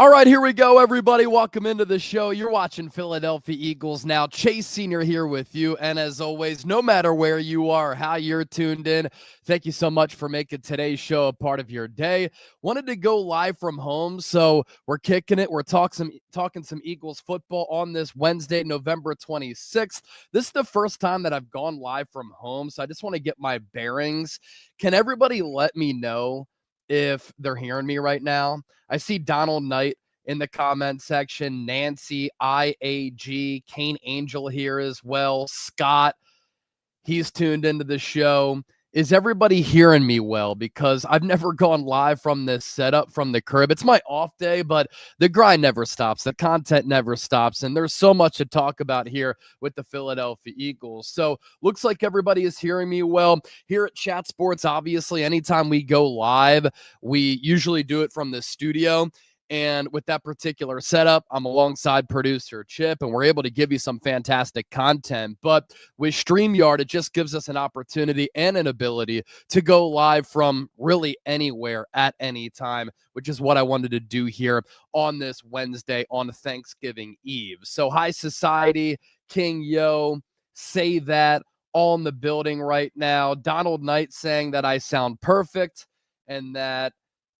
All right, here we go, everybody. Welcome into the show. You're watching Philadelphia Eagles Now. Chase Sr. here with you. And as always, no matter where you are, how you're tuned in, thank you so much for making today's show a part of your day. Wanted to go live from home, so we're kicking it. We're talking some Eagles football on this Wednesday, November 26th. This is the first time that I've gone live from home, so I just want to get my bearings. Can everybody let me know if they're hearing me right now? I see Donald Knight in the comment section, Nancy, IAG, Kane Angel here as well, Scott, he's tuned into the show. Is everybody hearing me well? Because I've never gone live from this setup from the crib. It's my off day, but the grind never stops. The content never stops. And there's so much to talk about here with the Philadelphia Eagles. So looks like everybody is hearing me well. Here at Chat Sports, obviously, anytime we go live, we usually do it from the studio. And with that particular setup, I'm alongside producer Chip, and we're able to give you some fantastic content. But with StreamYard, it just gives us an opportunity and an ability to go live from really anywhere at any time, which is what I wanted to do here on this Wednesday on Thanksgiving Eve. So hi, society, King Yo, say that, all in the building right now. Donald Knight saying that I sound perfect and that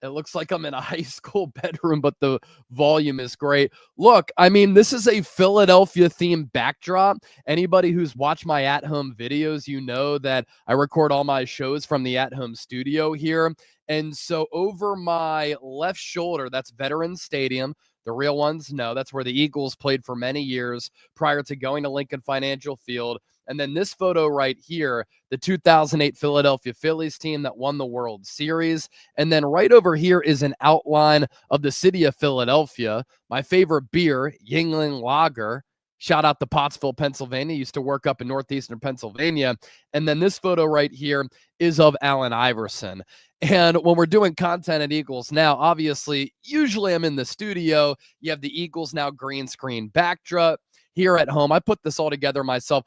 it looks like I'm in a high school bedroom, but the volume is great. Look, I mean, this is a Philadelphia-themed backdrop. Anybody who's watched my at-home videos, you know that I record all my shows from the at-home studio here. And so over my left shoulder, that's Veterans Stadium. The real ones, no, that's where the Eagles played for many years prior to going to Lincoln Financial Field. And then this photo right here, the 2008 Philadelphia Phillies team that won the World Series. And then right over here is an outline of the city of Philadelphia. My favorite beer, Yingling Lager. Shout out to Pottsville, Pennsylvania. Used to work up in northeastern Pennsylvania. And then this photo right here is of Allen Iverson. And when we're doing content at Eagles Now, obviously, usually I'm in the studio. You have the Eagles Now green screen backdrop. Here at home, I put this all together myself.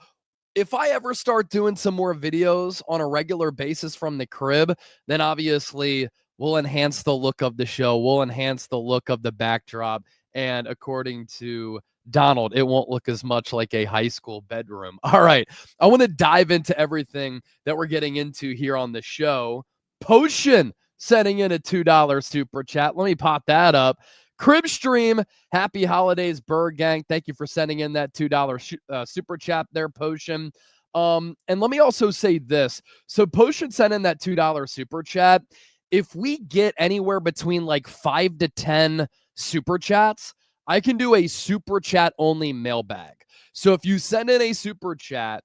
If I ever start doing some more videos on a regular basis from the crib, then obviously we'll enhance the look of the show. We'll enhance the look of the backdrop. And according to Donald, it won't look as much like a high school bedroom. All right. I want to dive into everything that we're getting into here on the show. Potion sending in a $2 super chat. Let me pop that up. Crib Stream, happy holidays, Bird Gang. Thank you for sending in that $2 super chat there, Potion. And let me also say this. So Potion sent in that $2 super chat. If we get anywhere between like 5 to 10 super chats, I can do a super chat only mailbag. So if you send in a super chat,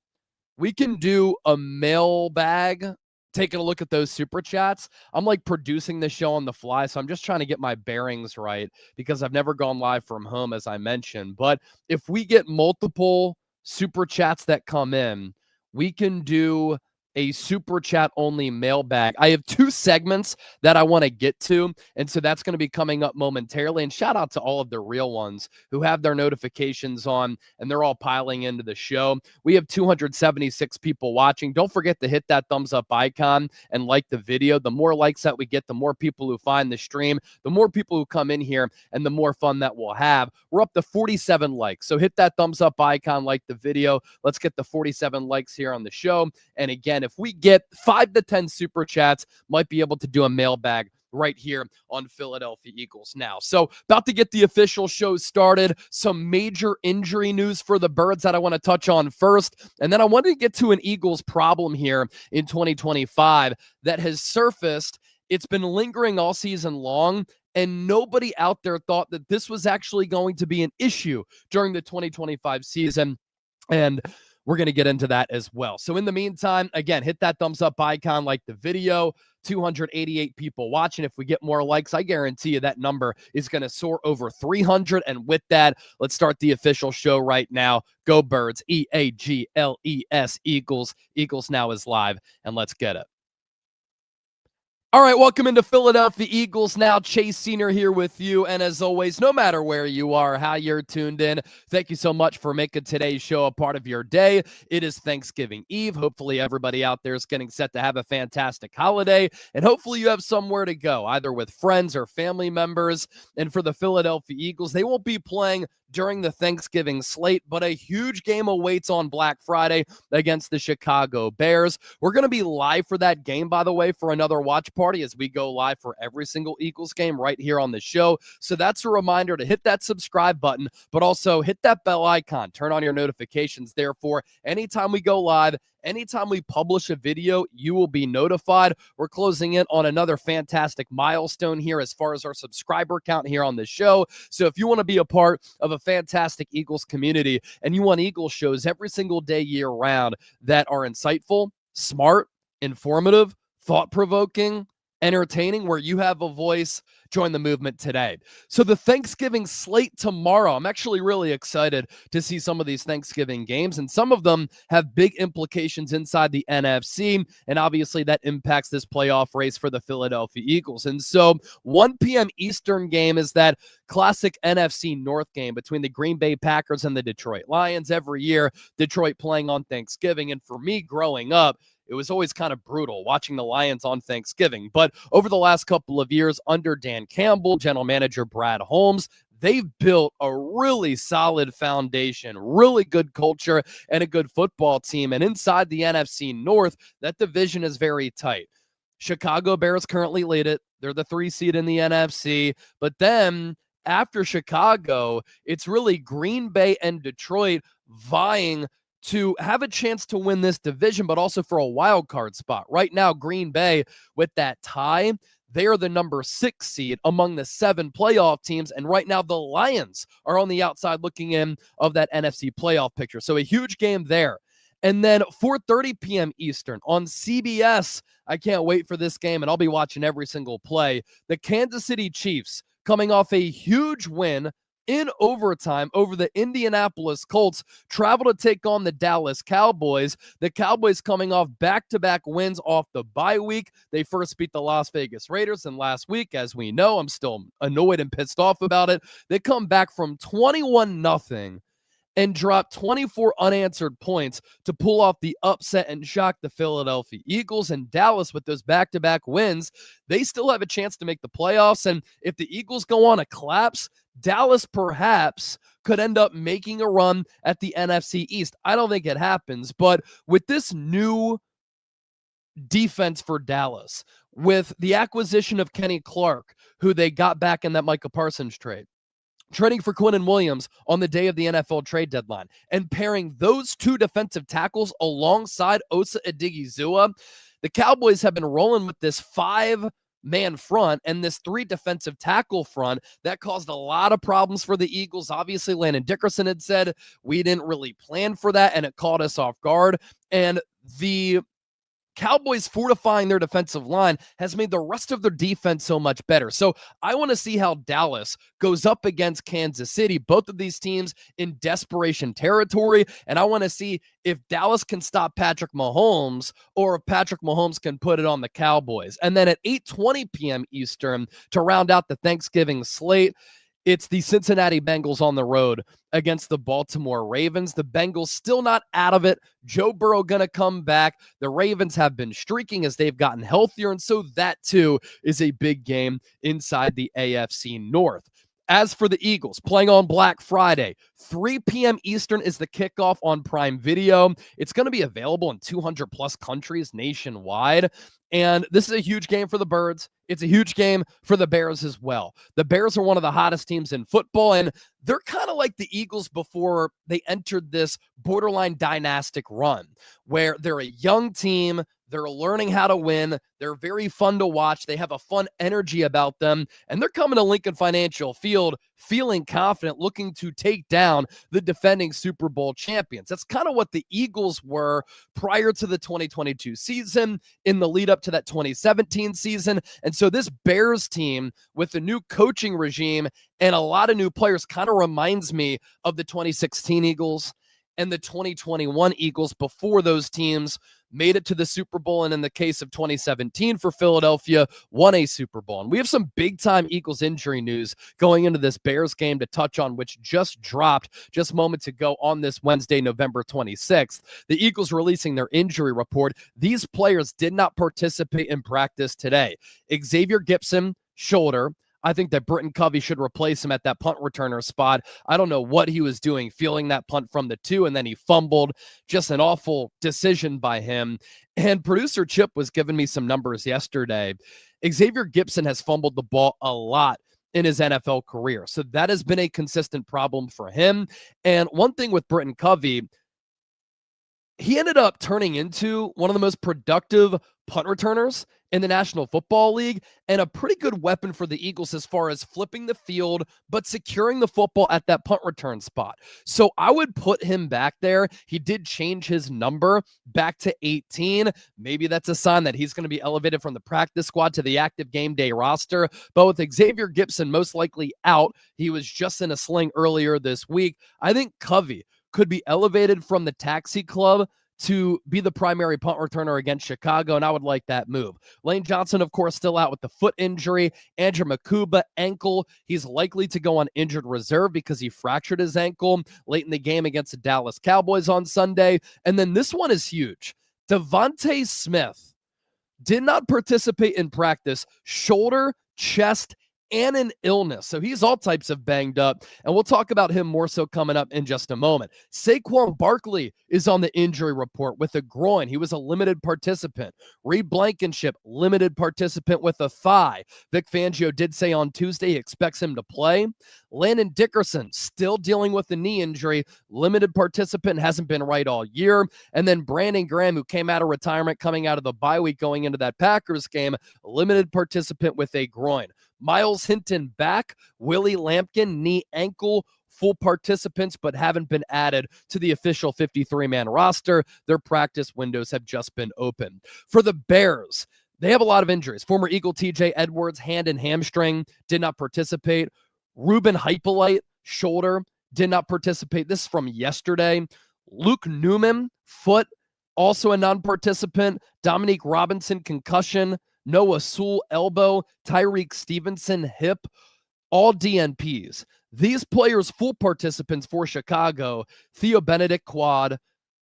we can do a mailbag. Taking a look at those super chats. I'm like producing the show on the fly, so I'm just trying to get my bearings right because I've never gone live from home, as I mentioned. But if we get multiple super chats that come in, we can do a super chat only mailbag. I have two segments that I want to get to, and so that's going to be coming up momentarily. And shout out to all of the real ones who have their notifications on, and they're all piling into the show. We have 276 people watching. Don't forget to hit that thumbs up icon and like the video. The more likes that we get, the more people who find the stream, the more people who come in here, and the more fun that we'll have. We're up to 47 likes, so hit that thumbs up icon, like the video. Let's get the 47 likes here on the show. And again, if we get 5 to 10 super chats, might be able to do a mailbag right here on Philadelphia Eagles Now. So about to get the official show started. Some major injury news for the Birds that I want to touch on first. And then I wanted to get to an Eagles problem here in 2025 that has surfaced. It's been lingering all season long, and nobody out there thought that this was actually going to be an issue during the 2025 season. And we're going to get into that as well. So in the meantime, again, hit that thumbs up icon, like the video. 288 people watching. If we get more likes, I guarantee you that number is going to soar over 300. And with that, let's start the official show right now. Go Birds, EAGLES, Eagles. Eagles Now is live, and let's get it. All right, welcome into Philadelphia Eagles Now. Chase Senior here with you. And as always, no matter where you are, how you're tuned in, thank you so much for making today's show a part of your day. It is Thanksgiving Eve. Hopefully everybody out there is getting set to have a fantastic holiday. And hopefully you have somewhere to go, either with friends or family members. And for the Philadelphia Eagles, they won't be playing during the Thanksgiving slate, but a huge game awaits on Black Friday against the Chicago Bears. We're going to be live for that game, by the way, for another watch party as we go live for every single Eagles game right here on the show. So that's a reminder to hit that subscribe button, but also hit that bell icon. Turn on your notifications. Therefore, anytime we go live, anytime we publish a video, you will be notified. We're closing in on another fantastic milestone here as far as our subscriber count here on the show. So if you want to be a part of a fantastic Eagles community and you want Eagles shows every single day year round that are insightful, smart, informative, thought-provoking, entertaining, where you have a voice, join the movement today. So the Thanksgiving slate tomorrow, I'm actually really excited to see some of these Thanksgiving games, and some of them have big implications inside the NFC, and obviously that impacts this playoff race for the Philadelphia Eagles. And so 1 p.m. Eastern game is that classic NFC North game between the Green Bay Packers and the Detroit Lions. Every year, Detroit playing on Thanksgiving, and for me growing up, it was always kind of brutal watching the Lions on Thanksgiving. But over the last couple of years under Dan Campbell, general manager Brad Holmes, they've built a really solid foundation, really good culture, and a good football team. And inside the NFC North, that division is very tight. Chicago Bears currently lead it. They're the 3 seed in the NFC. But then after Chicago, it's really Green Bay and Detroit vying to have a chance to win this division, but also for a wild card spot. Right now, Green Bay, with that tie, they are the number 6 seed among the 7 playoff teams. And right now, the Lions are on the outside looking in of that NFC playoff picture. So a huge game there. And then 4:30 p.m. Eastern on CBS. I can't wait for this game, and I'll be watching every single play. The Kansas City Chiefs coming off a huge win in overtime over the Indianapolis Colts, travel to take on the Dallas Cowboys. The Cowboys coming off back-to-back wins off the bye week. They first beat the Las Vegas Raiders, and last week, as we know, I'm still annoyed and pissed off about it. They come back from 21-0 and drop 24 unanswered points to pull off the upset and shock the Philadelphia Eagles. And Dallas, with those back-to-back wins, they still have a chance to make the playoffs. And if the Eagles go on a collapse, Dallas perhaps could end up making a run at the NFC East. I don't think it happens, but with this new defense for Dallas, with the acquisition of Kenny Clark, who they got back in that Micah Parsons trade, trading for Quinnen Williams on the day of the NFL trade deadline, and pairing those 2 defensive tackles alongside Osa Odighizuwa, the Cowboys have been rolling with this 5-man front and this 3 defensive tackle front that caused a lot of problems for the Eagles. Obviously, Landon Dickerson had said we didn't really plan for that, and it caught us off guard. And the Cowboys fortifying their defensive line has made the rest of their defense so much better. So I want to see how Dallas goes up against Kansas City, both of these teams in desperation territory. And I want to see if Dallas can stop Patrick Mahomes or if Patrick Mahomes can put it on the Cowboys. And then at 8:20 p.m. Eastern, to round out the Thanksgiving slate, it's the Cincinnati Bengals on the road against the Baltimore Ravens. The Bengals still not out of it. Joe Burrow going to come back. The Ravens have been streaking as they've gotten healthier, and so that too is a big game inside the AFC North. As for the Eagles, playing on Black Friday, 3 p.m. Eastern is the kickoff on Prime Video. It's going to be available in 200-plus countries nationwide. And this is a huge game for the Birds. It's a huge game for the Bears as well. The Bears are one of the hottest teams in football, and they're kind of like the Eagles before they entered this borderline dynastic run, where they're a young team. They're learning how to win. They're very fun to watch. They have a fun energy about them. And they're coming to Lincoln Financial Field feeling confident, looking to take down the defending Super Bowl champions. That's kind of what the Eagles were prior to the 2022 season, in the lead up to that 2017 season. And so this Bears team with the new coaching regime and a lot of new players kind of reminds me of the 2016 Eagles and the 2021 Eagles before those teams made it to the Super Bowl, and in the case of 2017 for Philadelphia, won a Super Bowl. And we have some big-time Eagles injury news going into this Bears game to touch on, which just dropped just moments ago on this Wednesday, November 26th. The Eagles releasing their injury report. These players did not participate in practice today. Xavier Gipson, shoulder. I think that Britton Covey should replace him at that punt returner spot. I don't know what he was doing, feeling that punt from the 2, and then he fumbled. Just an awful decision by him. And producer Chip was giving me some numbers yesterday. Xavier Gipson has fumbled the ball a lot in his NFL career. So that has been a consistent problem for him. And one thing with Britton Covey, he ended up turning into one of the most productive punt returners in the National Football League and a pretty good weapon for the Eagles as far as flipping the field, but securing the football at that punt return spot. So I would put him back there. He did change his number back to 18. Maybe that's a sign that he's going to be elevated from the practice squad to the active game day roster. But with Xavier Gipson most likely out, he was just in a sling earlier this week. I think Covey could be elevated from the taxi club to be the primary punt returner against Chicago, and I would like that move. Lane Johnson, of course, still out with the foot injury. Andrew Makuba, ankle. He's likely to go on injured reserve because he fractured his ankle late in the game against the Dallas Cowboys on Sunday. And then this one is huge. DeVonta Smith did not participate in practice, shoulder, chest, and an illness. So he's all types of banged up, and we'll talk about him more so coming up in just a moment. Saquon Barkley is on the injury report with a groin. He was a limited participant. Reed Blankenship, limited participant with a thigh. Vic Fangio did say on Tuesday he expects him to play. Landon Dickerson, still dealing with the knee injury, limited participant, hasn't been right all year. And then Brandon Graham, who came out of retirement coming out of the bye week going into that Packers game, limited participant with a groin. Miles Hinton back, Willie Lampkin, knee, ankle, full participants, but haven't been added to the official 53-man roster. Their practice windows have just been open. For the Bears, they have a lot of injuries. Former Eagle TJ Edwards, hand and hamstring, did not participate. Ruben Hypolite, shoulder, did not participate. This is from yesterday. Luke Newman, foot, also a non-participant. Dominique Robinson, concussion. Noah Sewell, elbow. Tyreek Stevenson, hip. All DNPs. These players, full participants for Chicago. Theo Benedict, quad.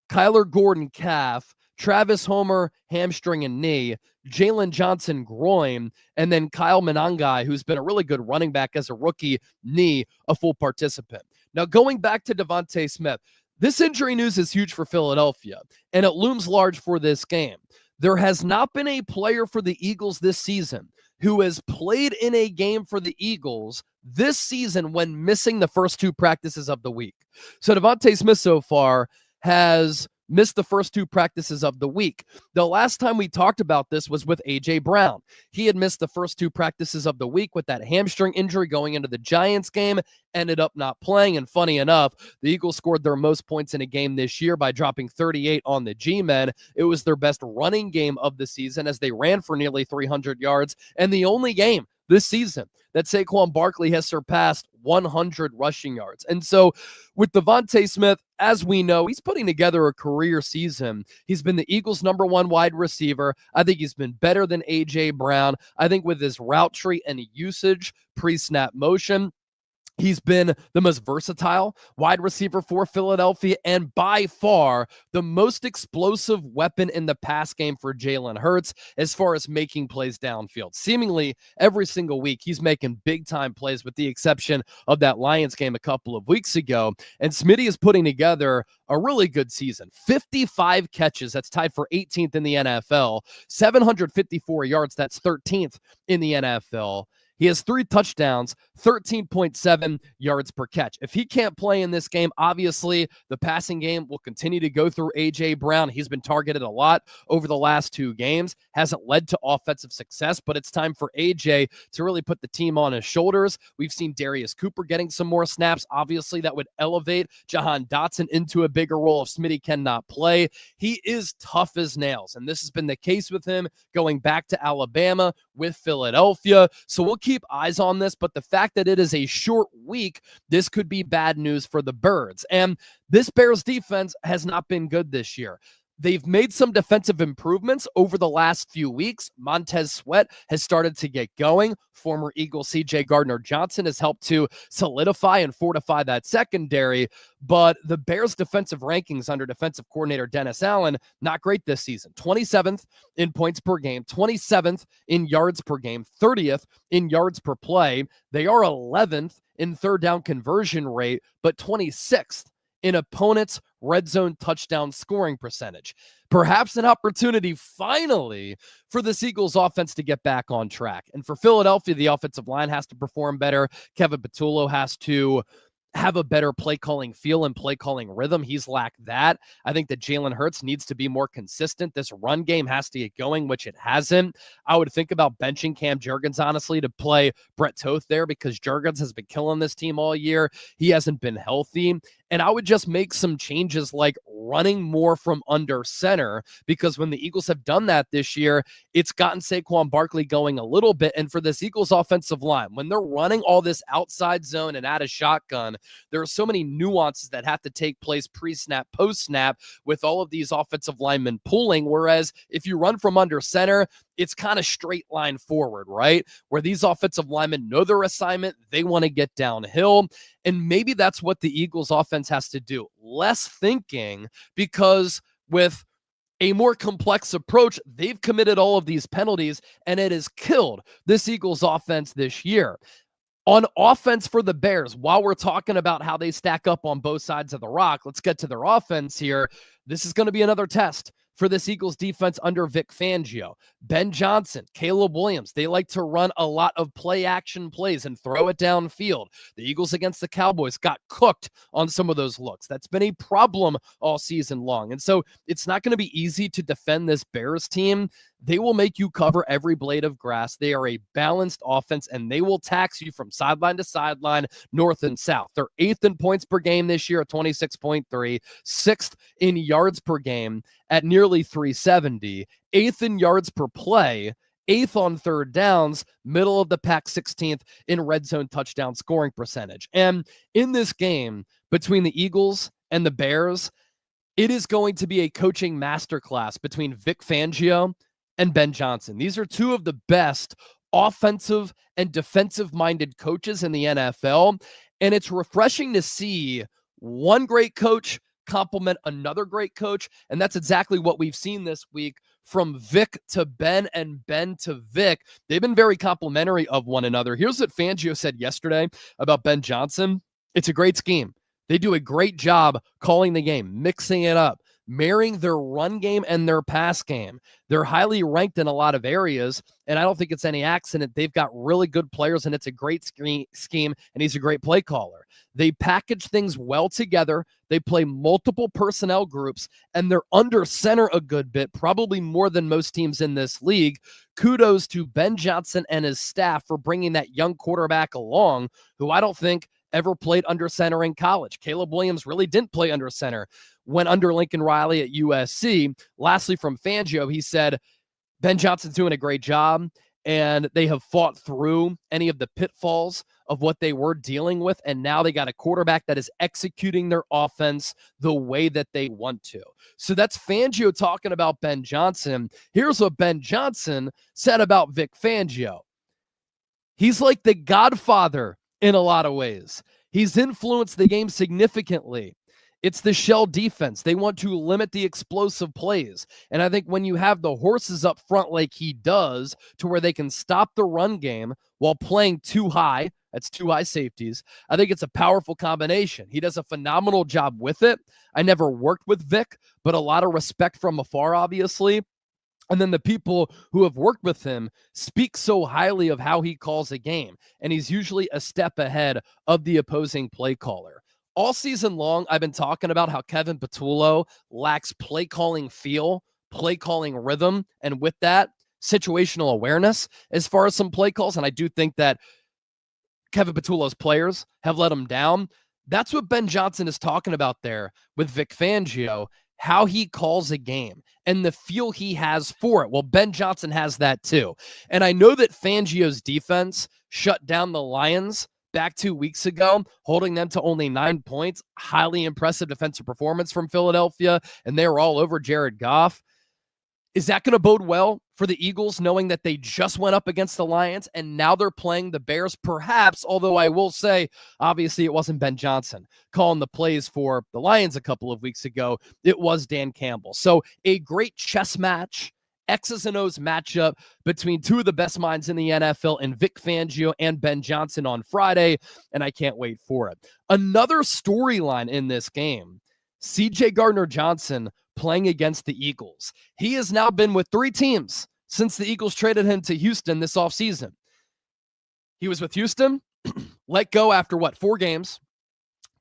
Kyler Gordon, calf. Travis Homer, hamstring and knee. Jalen Johnson, groin. And then Kyle Monangai, who's been a really good running back as a rookie, knee, a full participant. Now, going back to DeVonta Smith, this injury news is huge for Philadelphia, and it looms large for this game. There has not been a player for the Eagles this season who has played in a game for the Eagles this season when missing the first 2 practices of the week. So DeVonta Smith so far has missed the first 2 practices of the week. The last time we talked about this was with A.J. Brown. He had missed the first 2 practices of the week with that hamstring injury going into the Giants game, ended up not playing. And funny enough, the Eagles scored their most points in a game this year by dropping 38 on the G-men. It was their best running game of the season as they ran for nearly 300 yards, and the only game this season that Saquon Barkley has surpassed 100 rushing yards. And so with DeVonta Smith, as we know, he's putting together a career season. He's been the Eagles' #1 wide receiver. I think he's been better than A.J. Brown. I think with his route tree and usage, pre-snap motion, he's been the most versatile wide receiver for Philadelphia and by far the most explosive weapon in the pass game for Jalen Hurts as far as making plays downfield. Seemingly every single week, he's making big-time plays with the exception of that Lions game a couple of weeks ago. And Smitty is putting together a really good season. 55 catches, that's tied for 18th in the NFL. 754 yards, that's 13th in the NFL. He has 3 touchdowns, 13.7 yards per catch. If he can't play in this game, obviously the passing game will continue to go through A.J. Brown. He's been targeted a lot over the last 2 games. Hasn't led to offensive success, but it's time for A.J. to really put the team on his shoulders. We've seen Darius Cooper getting some more snaps. Obviously, that would elevate Jahan Dotson into a bigger role if Smitty cannot play. He is tough as nails, and this has been the case with him going back to Alabama with Philadelphia. So we'll keep eyes on this, but the fact that it is a short week, this could be bad news for the Birds. And this Bears defense has not been good this year. They've made some defensive improvements over the last few weeks. Montez Sweat has started to get going. Former Eagle C.J. Gardner-Johnson has helped to solidify and fortify that secondary. But the Bears' defensive rankings under defensive coordinator Dennis Allen, not great this season. 27th in points per game, 27th in yards per game, 30th in yards per play. They are 11th in third down conversion rate, but 26th in opponents' red zone touchdown scoring percentage. Perhaps an opportunity finally for this Eagles offense to get back on track. And for Philadelphia, the offensive line has to perform better. Kevin Patullo has to have a better play calling feel and play calling rhythm. He's lacked that. I think that Jalen Hurts needs to be more consistent. This run game has to get going, which it hasn't. I would think about benching Cam Jurgens, honestly, to play Brett Toth there because Jurgens has been killing this team all year. He hasn't been healthy. And I would just make some changes like running more from under center, because when the Eagles have done that this year, it's gotten Saquon Barkley going a little bit. And for this Eagles offensive line, when they're running all this outside zone and out of shotgun, there are so many nuances that have to take place pre-snap, post-snap with all of these offensive linemen pulling. Whereas if you run from under center, it's kind of straight line forward, right? Where these offensive linemen know their assignment. They want to get downhill. And maybe that's what the Eagles offense has to do. Less thinking, because with a more complex approach, they've committed all of these penalties, and it has killed this Eagles offense this year. On offense for the Bears, while we're talking about how they stack up on both sides of the rock, let's get to their offense here. This is going to be another test for this Eagles defense under Vic Fangio. Ben Johnson, Caleb Williams, they like to run a lot of play action plays and throw it downfield. The Eagles against the Cowboys got cooked on some of those looks. That's been a problem all season long. And so it's not going to be easy to defend this Bears team. They will make you cover every blade of grass. They are a balanced offense, and they will tax you from sideline to sideline, north and south. They're 8th in points per game this year at 26.3, 6th in yards per game at nearly 370, 8th in yards per play, 8th on third downs, middle of the pack, 16th in red zone touchdown scoring percentage. And in this game between the Eagles and the Bears, it is going to be a coaching masterclass between Vic Fangio and Ben Johnson. These are two of the best offensive and defensive-minded coaches in the NFL, and it's refreshing to see one great coach complement another great coach, and that's exactly what we've seen this week from Vic to Ben and Ben to Vic. They've been very complimentary of one another. Here's what Fangio said yesterday about Ben Johnson. It's a great scheme. They do a great job calling the game, mixing it up, marrying their run game and their pass game. They're highly ranked in a lot of areas, and I don't think it's any accident. They've got really good players, and it's a great scheme, and he's a great play caller. They package things well together. They play multiple personnel groups, and they're under center a good bit, probably more than most teams in this league. Kudos to Ben Johnson and his staff for bringing that young quarterback along, who I don't think ever played under center in college. Caleb Williams really didn't play under center when under Lincoln Riley at USC. Lastly, from Fangio, he said, Ben Johnson's doing a great job, and they have fought through any of the pitfalls of what they were dealing with, and now they got a quarterback that is executing their offense the way that they want to. So that's Fangio talking about Ben Johnson. Here's what Ben Johnson said about Vic Fangio. He's like the godfather in a lot of ways. He's influenced the game significantly. It's the shell defense. They want to limit the explosive plays. And I think when you have the horses up front like he does, to where they can stop the run game while playing too high, that's two high safeties, I think it's a powerful combination. He does a phenomenal job with it. I never worked with Vic, but a lot of respect from afar, obviously. And then the people who have worked with him speak so highly of how he calls a game. And he's usually a step ahead of the opposing play caller. All season long, I've been talking about how Kevin Patullo lacks play calling feel, play calling rhythm, and with that, situational awareness as far as some play calls. And I do think that Kevin Patullo's players have let him down. That's what Ben Johnson is talking about there with Vic Fangio. how he calls a game and the feel he has for it. Well, Ben Johnson has that too. And I know that Fangio's defense shut down the Lions back 2 weeks ago, holding them to only 9 points. Highly impressive defensive performance from Philadelphia, and they were all over Jared Goff. Is that going to bode well for the Eagles, knowing that they just went up against the Lions and now they're playing the Bears? Perhaps, although I will say, obviously, it wasn't Ben Johnson calling the plays for the Lions a couple of weeks ago. It was Dan Campbell. So a great chess match, X's and O's matchup between two of the best minds in the NFL and Vic Fangio and Ben Johnson on Friday, and I can't wait for it. Another storyline in this game, C.J. Gardner-Johnson playing against the Eagles. He has now been with 3 teams since the Eagles traded him to Houston this offseason. He was with Houston, let go after 4 games,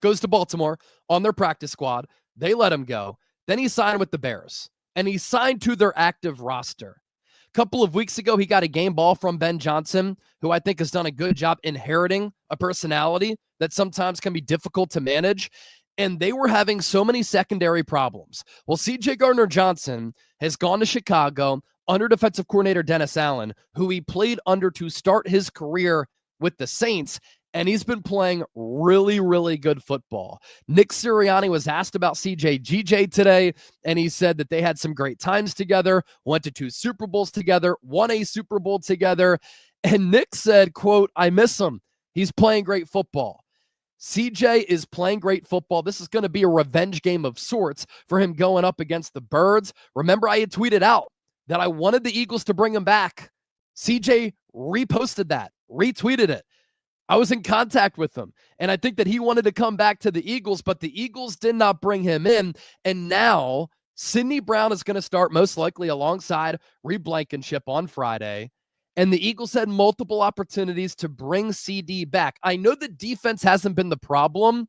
goes to Baltimore on their practice squad. They let him go. Then he signed with the Bears, and he signed to their active roster. A couple of weeks ago, he got a game ball from Ben Johnson, who I think has done a good job inheriting a personality that sometimes can be difficult to manage. And they were having so many secondary problems. Well, C.J. Gardner-Johnson has gone to Chicago under defensive coordinator Dennis Allen, who he played under to start his career with the Saints, and he's been playing really, really good football. Nick Sirianni was asked about C.J. GJ today, and he said that they had some great times together, went to 2 Super Bowls together, won a Super Bowl together, and Nick said, quote, "I miss him. He's playing great football." CJ is playing great football. This is going to be a revenge game of sorts for him going up against the Birds. Remember, I had tweeted out that I wanted the Eagles to bring him back. CJ reposted that, retweeted it. I was in contact with him, and I think that he wanted to come back to the Eagles, but the Eagles did not bring him in. And now Sidney Brown is going to start most likely alongside Reed Blankenship on Friday. And the Eagles had multiple opportunities to bring CD back. I know the defense hasn't been the problem,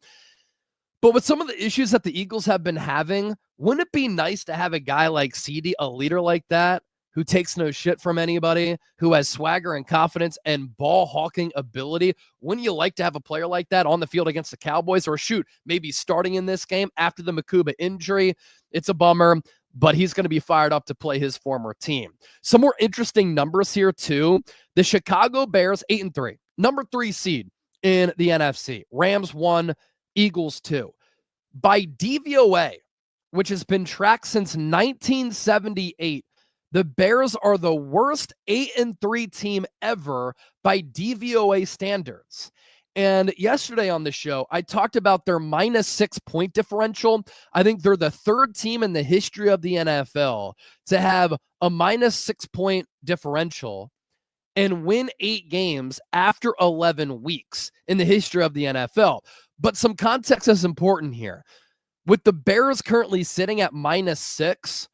but with some of the issues that the Eagles have been having, wouldn't it be nice to have a guy like CD, a leader like that, who takes no shit from anybody, who has swagger and confidence and ball hawking ability? Wouldn't you like to have a player like that on the field against the Cowboys, or shoot, maybe starting in this game after the Makuba injury? It's a bummer, but he's going to be fired up to play his former team. Some more interesting numbers here too. The Chicago Bears, 8-3, number 3 seed in the NFC. Rams 1, Eagles 2. By DVOA, which has been tracked since 1978, the Bears are the worst 8-3 team ever by DVOA standards. And yesterday on the show, I talked about their -6 point differential. I think they're the 3rd team in the history of the NFL to have a -6 point differential and win 8 games after 11 weeks in the history of the NFL. But some context is important here. With the Bears currently sitting at -6,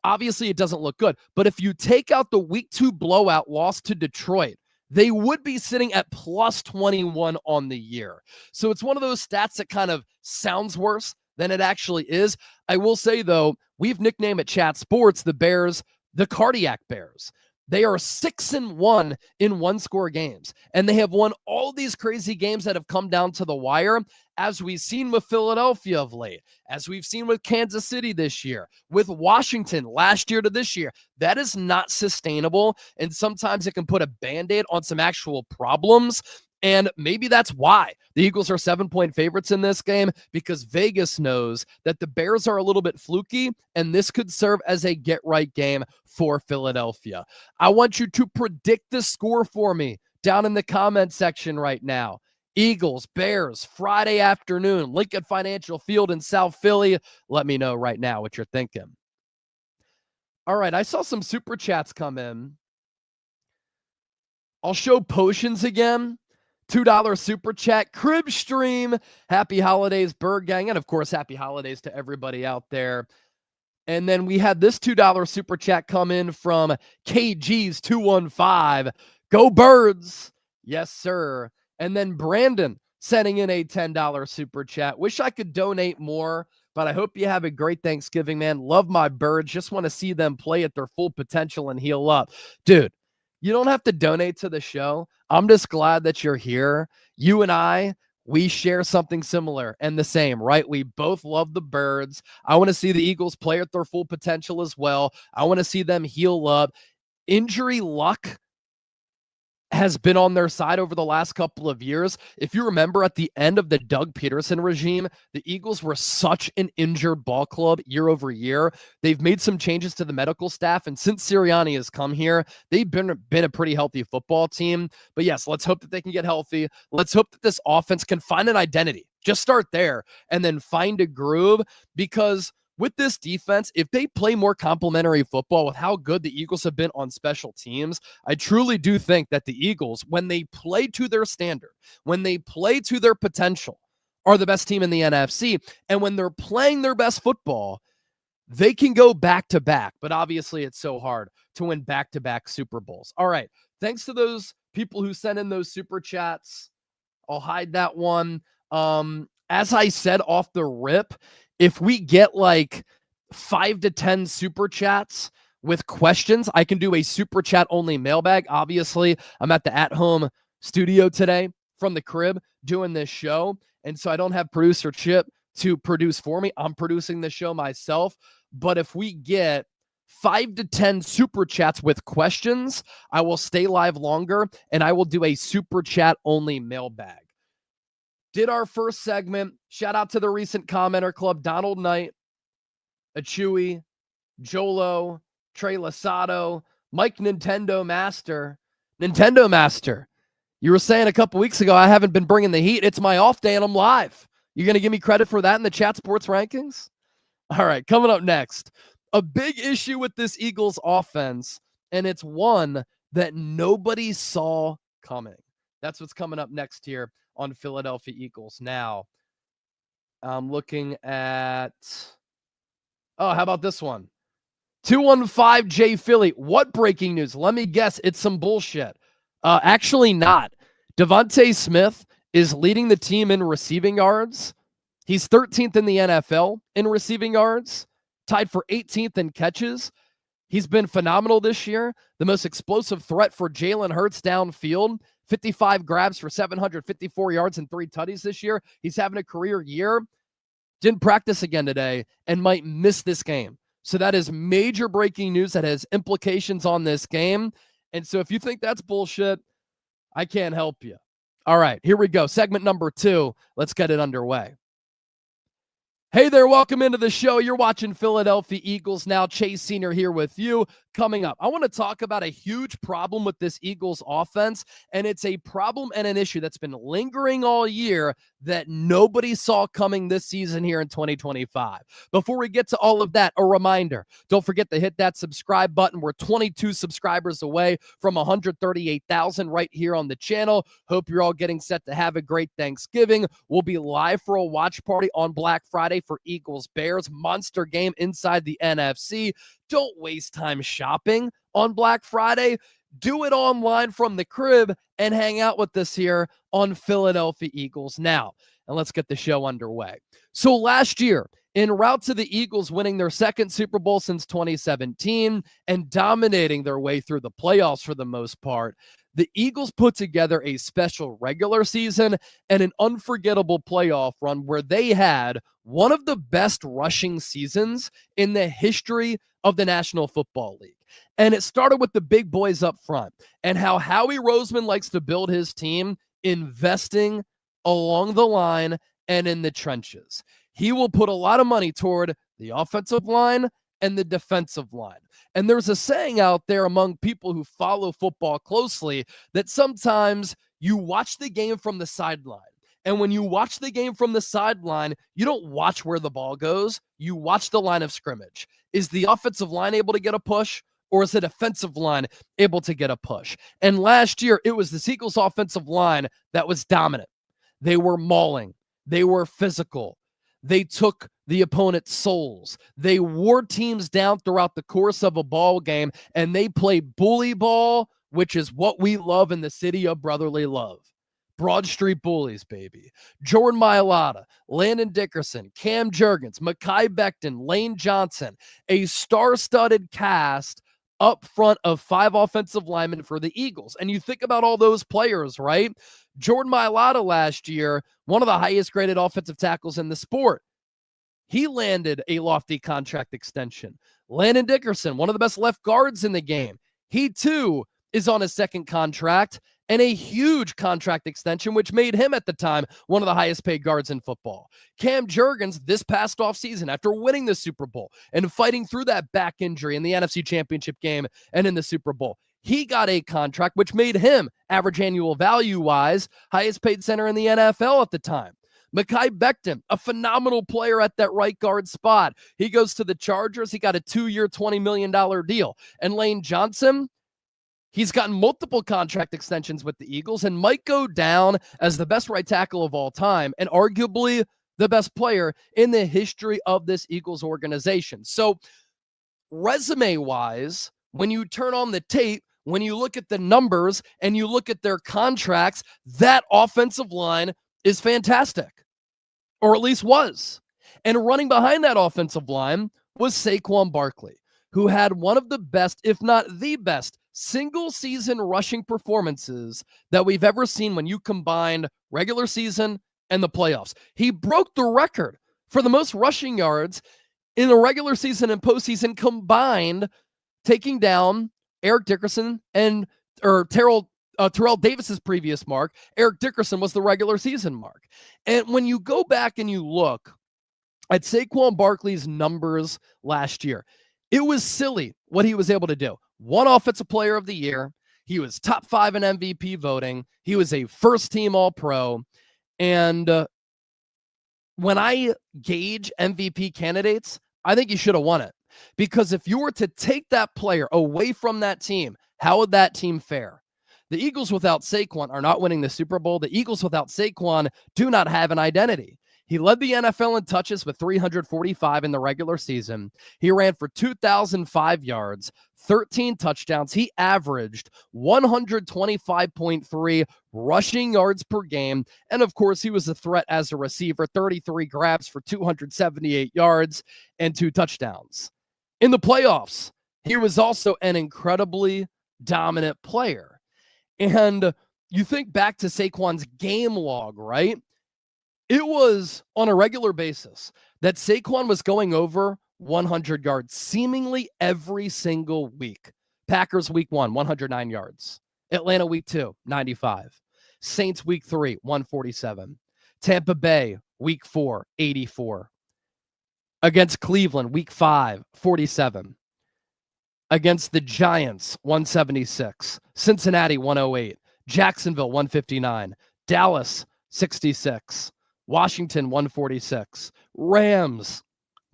obviously it doesn't look good. But if you take out the week 2 blowout loss to Detroit, they would be sitting at +21 on the year. So it's one of those stats that kind of sounds worse than it actually is. I will say, though, we've nicknamed at Chat Sports the Bears the Cardiac Bears. They are 6-1 in one-score games, and they have won all these crazy games that have come down to the wire, as we've seen with Philadelphia of late, as we've seen with Kansas City this year, with Washington last year to this year. That is not sustainable, and sometimes it can put a Band-Aid on some actual problems. And maybe that's why the Eagles are 7-point favorites in this game, because Vegas knows that the Bears are a little bit fluky, and this could serve as a get-right game for Philadelphia. I want you to predict the score for me down in the comment section right now. Eagles, Bears, Friday afternoon, Lincoln Financial Field in South Philly. Let me know right now what you're thinking. All right, I saw some super chats come in. I'll show Potions again. $2 super chat, Crib Stream. Happy holidays, Bird Gang. And of course, happy holidays to everybody out there. And then we had this $2 super chat come in from KG's 215. Go Birds. Yes, sir. And then Brandon sending in a $10 super chat. Wish I could donate more, but I hope you have a great Thanksgiving, man. Love my Birds. Just want to see them play at their full potential and heal up. Dude, you don't have to donate to the show. I'm just glad that you're here. You and I, we share something similar and the same, right? We both love the Birds. I want to see the Eagles play at their full potential as well. I want to see them heal up. Injury luck has been on their side over the last couple of years. If you remember at the end of the Doug Peterson regime, the Eagles were such an injured ball club year over year. They've made some changes to the medical staff, and since Sirianni has come here, they've been a pretty healthy football team. But yes, let's hope that they can get healthy. Let's hope that this offense can find an identity. Just start there and then find a groove, because with this defense, if they play more complementary football with how good the Eagles have been on special teams, I truly do think that the Eagles, when they play to their standard, when they play to their potential, are the best team in the NFC. And when they're playing their best football, they can go back to back. But obviously, it's so hard to win back-to-back Super Bowls. All right. Thanks to those people who sent in those super chats. I'll hide that one. As I said off the rip, if we get like 5 to 10 super chats with questions, I can do a super chat only mailbag. Obviously, I'm at the at-home studio today from the crib doing this show. And so I don't have producer Chip to produce for me. I'm producing the show myself. But if we get 5 to 10 super chats with questions, I will stay live longer and I will do a super chat only mailbag. Did our first segment. Shout out to the recent commenter club, Donald Knight, Achewy, Jolo, Trey Lasado, Mike Nintendo Master. Nintendo Master, you were saying a couple weeks ago, I haven't been bringing the heat. It's my off day and I'm live. You're going to give me credit for that in the chat sports rankings? All right, coming up next, a big issue with this Eagles offense, and it's one that nobody saw coming. That's what's coming up next here on Philadelphia Eagles. Now, I'm looking at, how about this one? 215J Philly. What breaking news? Let me guess. It's some bullshit. Actually not. DeVonta Smith is leading the team in receiving yards. He's 13th in the NFL in receiving yards, tied for 18th in catches. He's been phenomenal this year. The most explosive threat for Jalen Hurts downfield. 55 grabs for 754 yards and 3 tutties this year. He's having a career year. Didn't practice again today and might miss this game. So that is major breaking news that has implications on this game. And so if you think that's bullshit, I can't help you. All right, here we go. Segment number 2. Let's get it underway. Hey there, welcome into the show. You're watching Philadelphia Eagles Now. Chase Senior here with you. Coming up, I want to talk about a huge problem with this Eagles offense, and it's a problem and an issue that's been lingering all year that nobody saw coming this season here in 2025. Before we get to all of that, a reminder, don't forget to hit that subscribe button. We're 22 subscribers away from 138,000 right here on the channel. Hope you're all getting set to have a great Thanksgiving. We'll be live for a watch party on Black Friday for Eagles-Bears. Monster game inside the NFC. Don't waste time shopping on Black Friday. Do it online from the crib and hang out with us here on Philadelphia Eagles Now. And let's get the show underway. So last year, en route to the Eagles winning their second Super Bowl since 2017 and dominating their way through the playoffs for the most part, the Eagles put together a special regular season and an unforgettable playoff run where they had one of the best rushing seasons in the history of the National Football League. And it started with the big boys up front and how Howie Roseman likes to build his team, investing along the line and in the trenches. He will put a lot of money toward the offensive line and the defensive line. And there's a saying out there among people who follow football closely that sometimes you watch the game from the sideline. And when you watch the game from the sideline, you don't watch where the ball goes. You watch the line of scrimmage. Is the offensive line able to get a push? Or is the defensive line able to get a push? And last year, it was the Eagles offensive line that was dominant. They were mauling. They were physical. They took the opponent's souls. They wore teams down throughout the course of a ball game, and they played bully ball, which is what we love in the city of brotherly love. Broad Street Bullies, baby. Jordan Mailata, Landon Dickerson, Cam Jurgens, Mekhi Becton, Lane Johnson, a star-studded cast up front of 5 offensive linemen for the Eagles. And you think about all those players, right? Jordan Mailata last year, one of the highest graded offensive tackles in the sport. He landed a lofty contract extension. Landon Dickerson, one of the best left guards in the game. He too is on a second contract and a huge contract extension, which made him at the time one of the highest paid guards in football. Cam Jurgens this past offseason, after winning the Super Bowl and fighting through that back injury in the NFC Championship game and in the Super Bowl, he got a contract which made him, average annual value-wise, highest paid center in the NFL at the time. Mekhi Becton, a phenomenal player at that right guard spot. He goes to the Chargers. He got a 2-year, $20 million deal. And Lane Johnson, he's gotten multiple contract extensions with the Eagles and might go down as the best right tackle of all time and arguably the best player in the history of this Eagles organization. So resume-wise, when you turn on the tape, when you look at the numbers and you look at their contracts, that offensive line is fantastic, or at least was. And running behind that offensive line was Saquon Barkley, who had one of the best, if not the best, single-season rushing performances that we've ever seen when you combined regular season and the playoffs. He broke the record for the most rushing yards in the regular season and postseason combined, taking down Eric Dickerson and Terrell Davis's previous mark. Eric Dickerson was the regular season mark. And when you go back and you look at Saquon Barkley's numbers last year, it was silly what he was able to do. One Offensive Player of the Year. He was top 5 in MVP voting. He was a first-team All-Pro. And when I gauge MVP candidates, I think he should have won it. Because if you were to take that player away from that team, how would that team fare? The Eagles without Saquon are not winning the Super Bowl. The Eagles without Saquon do not have an identity. He led the NFL in touches with 345 in the regular season. He ran for 2,005 yards, 13 touchdowns. He averaged 125.3 rushing yards per game. And of course, he was a threat as a receiver, 33 grabs for 278 yards and 2 touchdowns. In the playoffs, he was also an incredibly dominant player. And you think back to Saquon's game log, right? It was on a regular basis that Saquon was going over 100 yards seemingly every single week. Packers week 1, 109 yards. Atlanta week 2, 95. Saints week 3, 147. Tampa Bay week 4, 84. Against Cleveland week 5, 47. Against the Giants, 176. Cincinnati, 108. Jacksonville, 159. Dallas, 66. Washington, 146. Rams,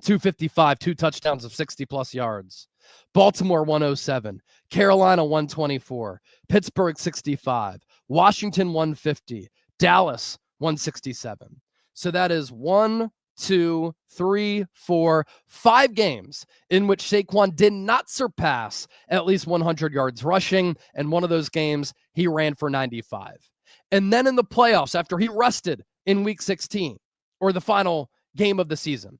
255, 2 touchdowns of 60-plus yards. Baltimore, 107. Carolina, 124. Pittsburgh, 65. Washington, 150. Dallas, 167. So that is 1, 2, 3, 4, 5 games in which Saquon did not surpass at least 100 yards rushing. And one of those games, he ran for 95. And then in the playoffs, after he rested in week 16, or the final game of the season,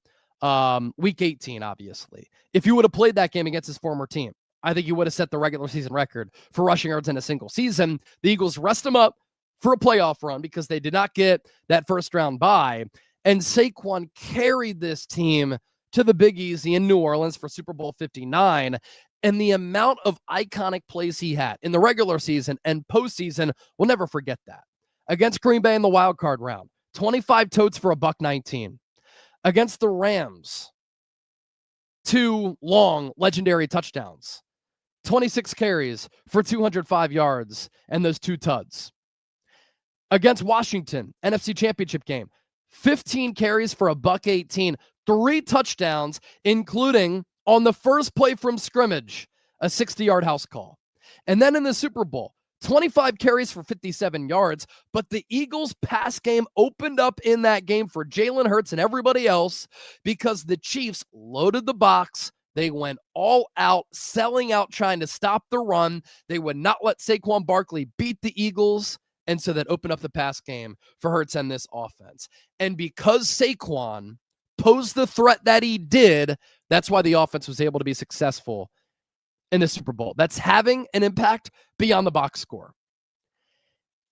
week 18, obviously, if you would have played that game against his former team, I think you would have set the regular season record for rushing yards in a single season. The Eagles rest him up for a playoff run because they did not get that first round bye. And Saquon carried this team to the Big Easy in New Orleans for Super Bowl 59. And the amount of iconic plays he had in the regular season and postseason, we'll never forget that. Against Green Bay in the wild card round, 25 totes for $119. Against the Rams, 2 long legendary touchdowns. 26 carries for 205 yards and those 2 tuds. Against Washington, NFC Championship game, 15 carries for $118, 3 touchdowns, including on the first play from scrimmage, a 60-yard house call. And then in the Super Bowl, 25 carries for 57 yards, but the Eagles' pass game opened up in that game for Jalen Hurts and everybody else because the Chiefs loaded the box. They went all out, selling out, trying to stop the run. They would not let Saquon Barkley beat the Eagles, and so that opened up the pass game for Hurts and this offense. And because Saquon posed the threat that he did, that's why the offense was able to be successful in the Super Bowl. That's having an impact beyond the box score.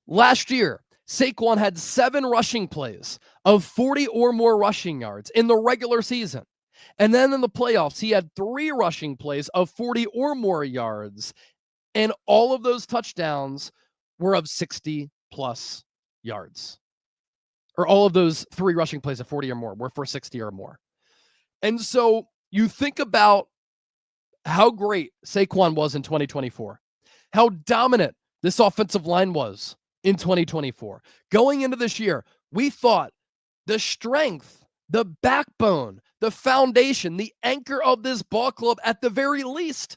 Last year, Saquon had 7 rushing plays of 40 or more rushing yards in the regular season. And then in the playoffs, he had 3 rushing plays of 40 or more yards. And all of those touchdowns were of 60-plus yards. Or all of those 3 rushing plays of 40 or more were for 60 or more. And so you think about how great Saquon was in 2024, how dominant this offensive line was in 2024. Going into this year, we thought the strength, the backbone, the foundation, the anchor of this ball club at the very least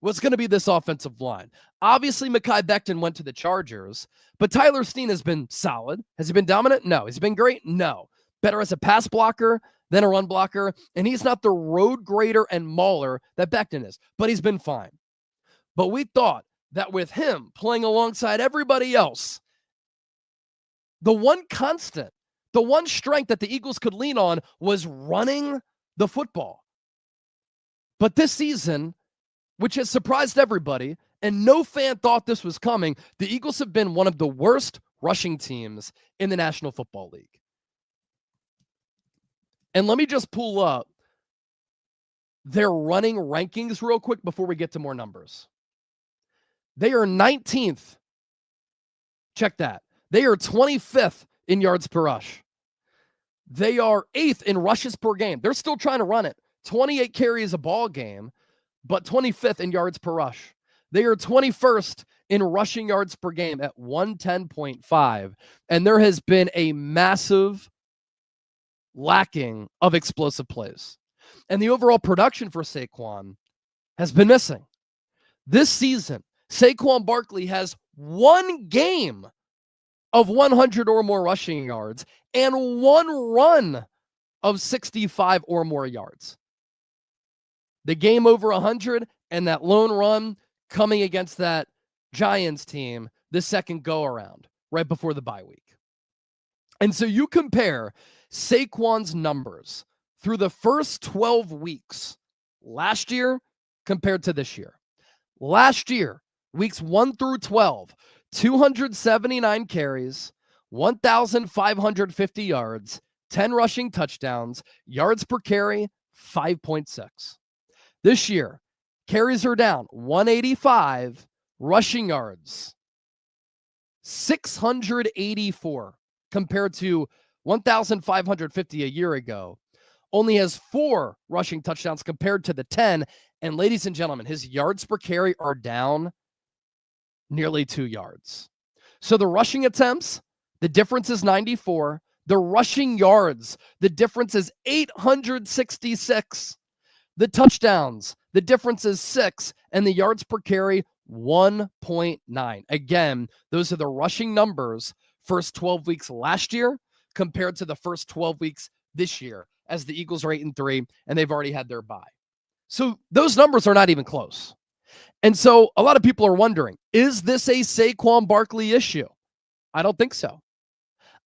was going to be this offensive line. Obviously, Mekhi Becton went to the Chargers, but Tyler Steen has been solid. Has he been dominant? No. Has he been great? No. Better as a pass blocker than a run blocker, and he's not the road grader and mauler that Becton is, but he's been fine. But we thought that with him playing alongside everybody else, the one constant, the one strength that the Eagles could lean on was running the football. But this season, which has surprised everybody, and no fan thought this was coming, the Eagles have been one of the worst rushing teams in the National Football League. And let me just pull up their running rankings real quick before we get to more numbers. They are 19th. Check that. They are 25th in yards per rush. They are 8th in rushes per game. They're still trying to run it. 28 carries a ball game, but 25th in yards per rush. They are 21st in rushing yards per game at 110.5. And there has been a massive lacking of explosive plays. And the overall production for Saquon has been missing. This season, Saquon Barkley has 1 game of 100 or more rushing yards and 1 run of 65 or more yards. The game over 100 and that lone run coming against that Giants team the second go-around right before the bye week. And so you compare Saquon's numbers through the first 12 weeks last year compared to this year. Last year, weeks 1 through 12, 279 carries, 1,550 yards, 10 rushing touchdowns, yards per carry, 5.6. This year, carries are down 185, rushing yards 684 compared to 1,550 a year ago. Only has 4 rushing touchdowns compared to the 10. And ladies and gentlemen, his yards per carry are down nearly 2 yards. So the rushing attempts, the difference is 94. The rushing yards, the difference is 866. The touchdowns, the difference is 6. And the yards per carry, 1.9. Again, those are the rushing numbers first 12 weeks last year compared to the first 12 weeks this year, as the Eagles are 8-3 and they've already had their bye. So those numbers are not even close. And so a lot of people are wondering, is this a Saquon Barkley issue? I don't think so.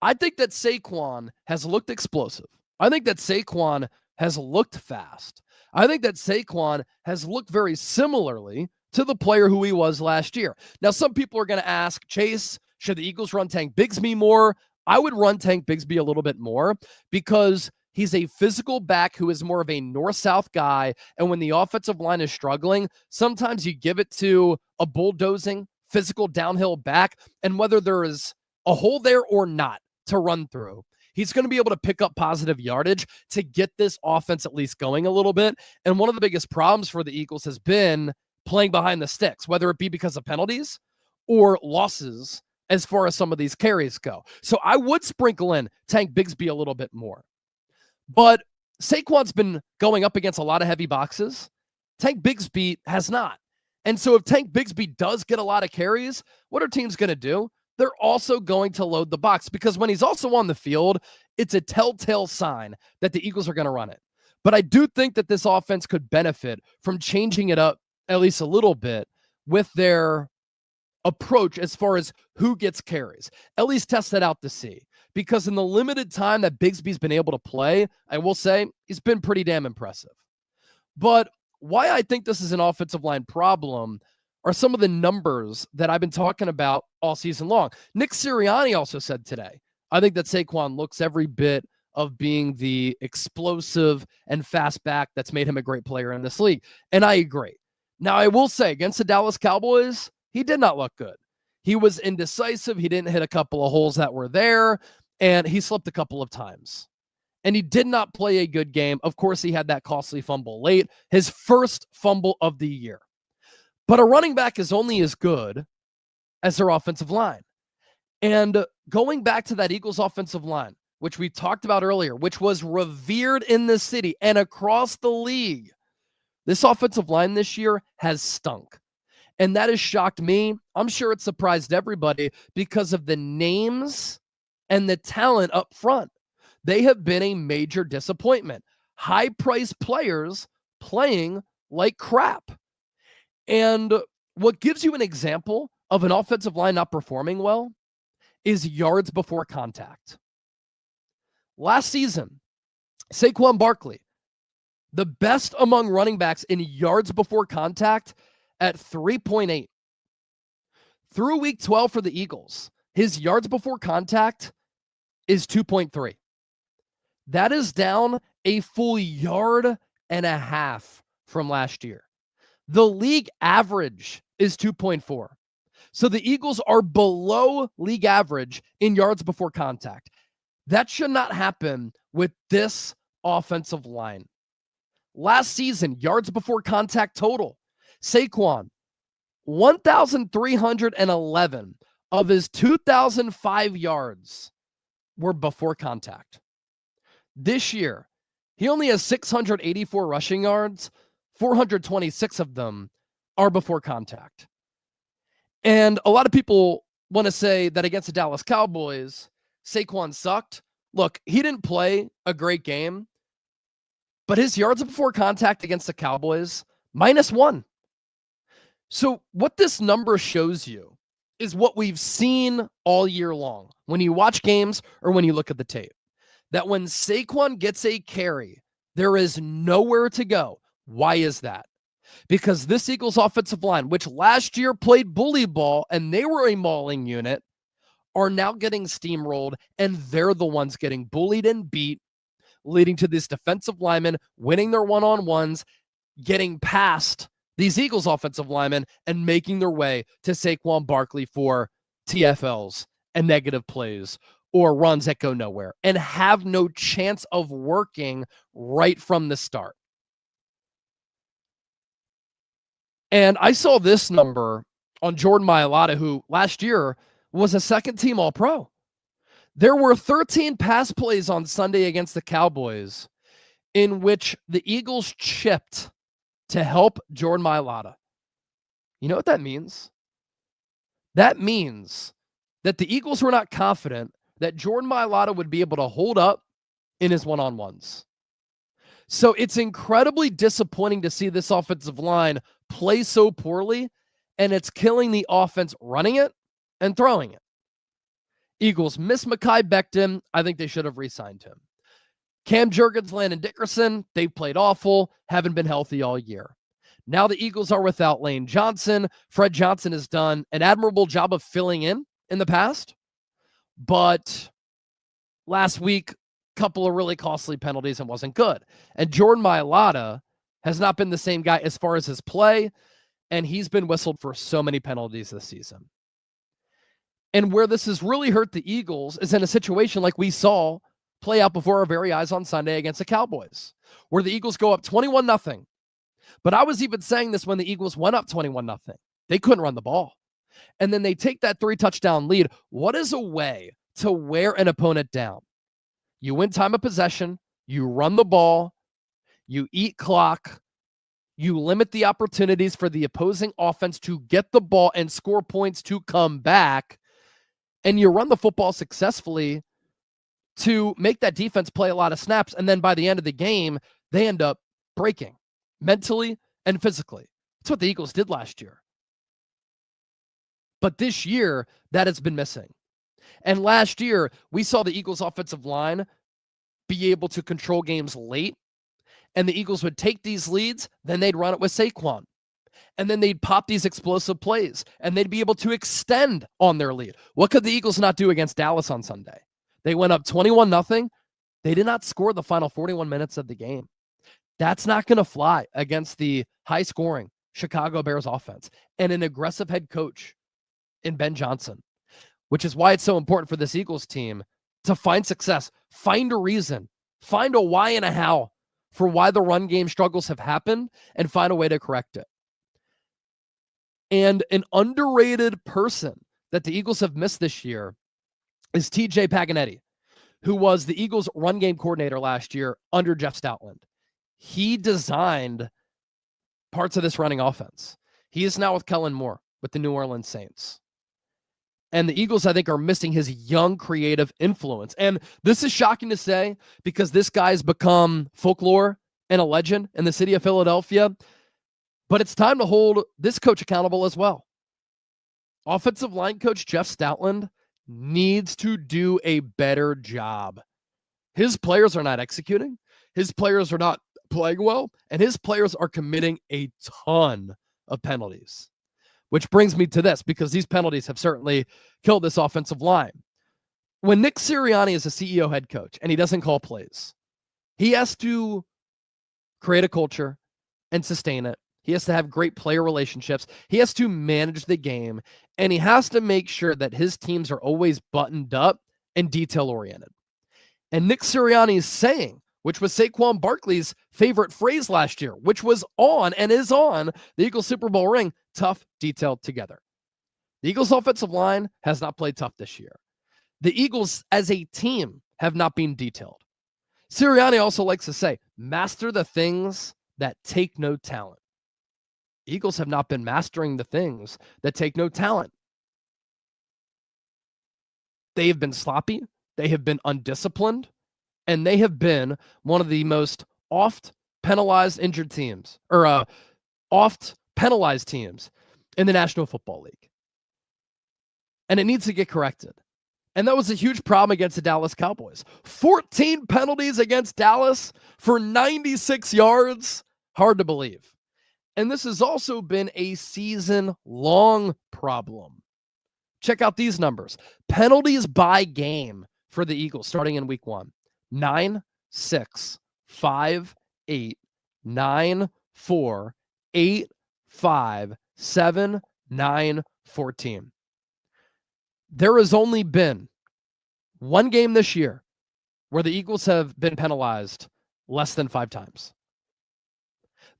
I think that Saquon has looked explosive. I think that Saquon has looked fast. I think that Saquon has looked very similarly to the player who he was last year. Now, some people are going to ask, Chase, should the Eagles run Tank Bigsby more? I would run Tank Bigsby a little bit more because he's a physical back who is more of a north-south guy. And when the offensive line is struggling, sometimes you give it to a bulldozing, physical downhill back. And whether there is a hole there or not to run through, he's going to be able to pick up positive yardage to get this offense at least going a little bit. And one of the biggest problems for the Eagles has been playing behind the sticks, whether it be because of penalties or losses as far as some of these carries go. So I would sprinkle in Tank Bigsby a little bit more. But Saquon's been going up against a lot of heavy boxes. Tank Bigsby has not. And so if Tank Bigsby does get a lot of carries, what are teams going to do? They're also going to load the box, because when he's also on the field, it's a telltale sign that the Eagles are going to run it. But I do think that this offense could benefit from changing it up at least a little bit with their approach as far as who gets carries. At least test that out to see. Because in the limited time that Bigsby's been able to play, I will say he's been pretty damn impressive. But why I think this is an offensive line problem are some of the numbers that I've been talking about all season long. Nick Sirianni also said today, I think that Saquon looks every bit of being the explosive and fast back that's made him a great player in this league. And I agree. Now, I will say, against the Dallas Cowboys, he did not look good. He was indecisive. He didn't hit a couple of holes that were there, and he slipped a couple of times. And he did not play a good game. Of course, he had that costly fumble late, his first fumble of the year. But a running back is only as good as their offensive line. And going back to that Eagles offensive line, which we talked about earlier, which was revered in the city and across the league, this offensive line this year has stunk. And that has shocked me. I'm sure it surprised everybody because of the names and the talent up front. They have been a major disappointment. High-priced players playing like crap. And what gives you an example of an offensive line not performing well is yards before contact. Last season, Saquon Barkley, the best among running backs in yards before contact at 3.8. Through week 12 for the Eagles, his yards before contact is 2.3. That is down a full yard and a half from last year. The league average is 2.4. So the Eagles are below league average in yards before contact. That should not happen with this offensive line. Last season, yards before contact total, Saquon, 1,311 of his 2,005 yards were before contact. This year, he only has 684 rushing yards. 426 of them are before contact. And a lot of people want to say that against the Dallas Cowboys, Saquon sucked. Look, he didn't play a great game, but his yards before contact against the Cowboys, -1. So what this number shows you is what we've seen all year long when you watch games or when you look at the tape, that when Saquon gets a carry, there is nowhere to go. Why is that? Because this Eagles offensive line, which last year played bully ball and they were a mauling unit, are now getting steamrolled, and they're the ones getting bullied and beat, leading to these defensive linemen winning their one-on-ones, getting past these Eagles offensive linemen, and making their way to Saquon Barkley for TFLs and negative plays or runs that go nowhere and have no chance of working right from the start. And I saw this number on Jordan Mailata, who last year was a second-team All-Pro. There were 13 pass plays on Sunday against the Cowboys in which the Eagles chipped to help Jordan Mailata. You know what that means? That means that the Eagles were not confident that Jordan Mailata would be able to hold up in his one-on-ones. So it's incredibly disappointing to see this offensive line play so poorly, and it's killing the offense running it and throwing it. Eagles miss Mekhi Becton. I think they should have re-signed him. Cam Jurgens, Landon Dickerson, they've played awful, haven't been healthy all year. Now the Eagles are without Lane Johnson. Fred Johnson has done an admirable job of filling in the past, but last week, couple of really costly penalties and wasn't good. And Jordan Mailata has not been the same guy as far as his play, and he's been whistled for so many penalties this season. And where this has really hurt the Eagles is in a situation like we saw play out before our very eyes on Sunday against the Cowboys, where the Eagles go up 21-0. But I was even saying this when the Eagles went up 21-0. They couldn't run the ball. And then they take that 3-touchdown lead. What is a way to wear an opponent down? You win time of possession, you run the ball, you eat clock, you limit the opportunities for the opposing offense to get the ball and score points to come back, and you run the football successfully to make that defense play a lot of snaps, and then by the end of the game, they end up breaking mentally and physically. That's what the Eagles did last year. But this year, that has been missing. And last year, we saw the Eagles offensive line be able to control games late And the Eagles would take these leads, then they'd run it with Saquon. And then they'd pop these explosive plays, and they'd be able to extend on their lead. What could the Eagles not do against Dallas on Sunday? They went up 21-0. They did not score the final 41 minutes of the game. That's not going to fly against the high-scoring Chicago Bears offense and an aggressive head coach in Ben Johnson, which is why it's so important for this Eagles team to find success, find a reason, find a why and a how for why the run game struggles have happened, and find a way to correct it. And an underrated person that the Eagles have missed this year is TJ Paganetti, who was the Eagles run game coordinator last year under Jeff Stoutland. He designed parts of this running offense. He is now with Kellen Moore with the New Orleans Saints. And the Eagles, I think, are missing his young, creative influence. And this is shocking to say because this guy's become folklore and a legend in the city of Philadelphia. But it's time to hold this coach accountable as well. Offensive line coach Jeff Stoutland needs to do a better job. His players are not executing. His players are not playing well. And his players are committing a ton of penalties. Which brings me to this, because these penalties have certainly killed this offensive line. When Nick Sirianni is a CEO head coach and he doesn't call plays, he has to create a culture and sustain it. He has to have great player relationships. He has to manage the game, and he has to make sure that his teams are always buttoned up and detail-oriented. And Nick Sirianni's saying, which was Saquon Barkley's favorite phrase last year, which was on and is on the Eagles Super Bowl ring, tough, detailed together. The Eagles offensive line has not played tough this year. The Eagles as a team have not been detailed. Sirianni also likes to say, master the things that take no talent. Eagles have not been mastering the things that take no talent. They have been sloppy. They have been undisciplined. And they have been one of the most oft penalized injured teams, or oft penalized teams in the National Football League. And it needs to get corrected. And that was a huge problem against the Dallas Cowboys. 14 penalties against Dallas for 96 yards. Hard to believe. And this has also been a season-long problem. Check out these numbers. Penalties by game for the Eagles starting in week 1. 9, 6, 5, 8, 9, 4, 8, 5, 7, 9, 14. There has only been one game this year where the Eagles have been penalized less than 5 times.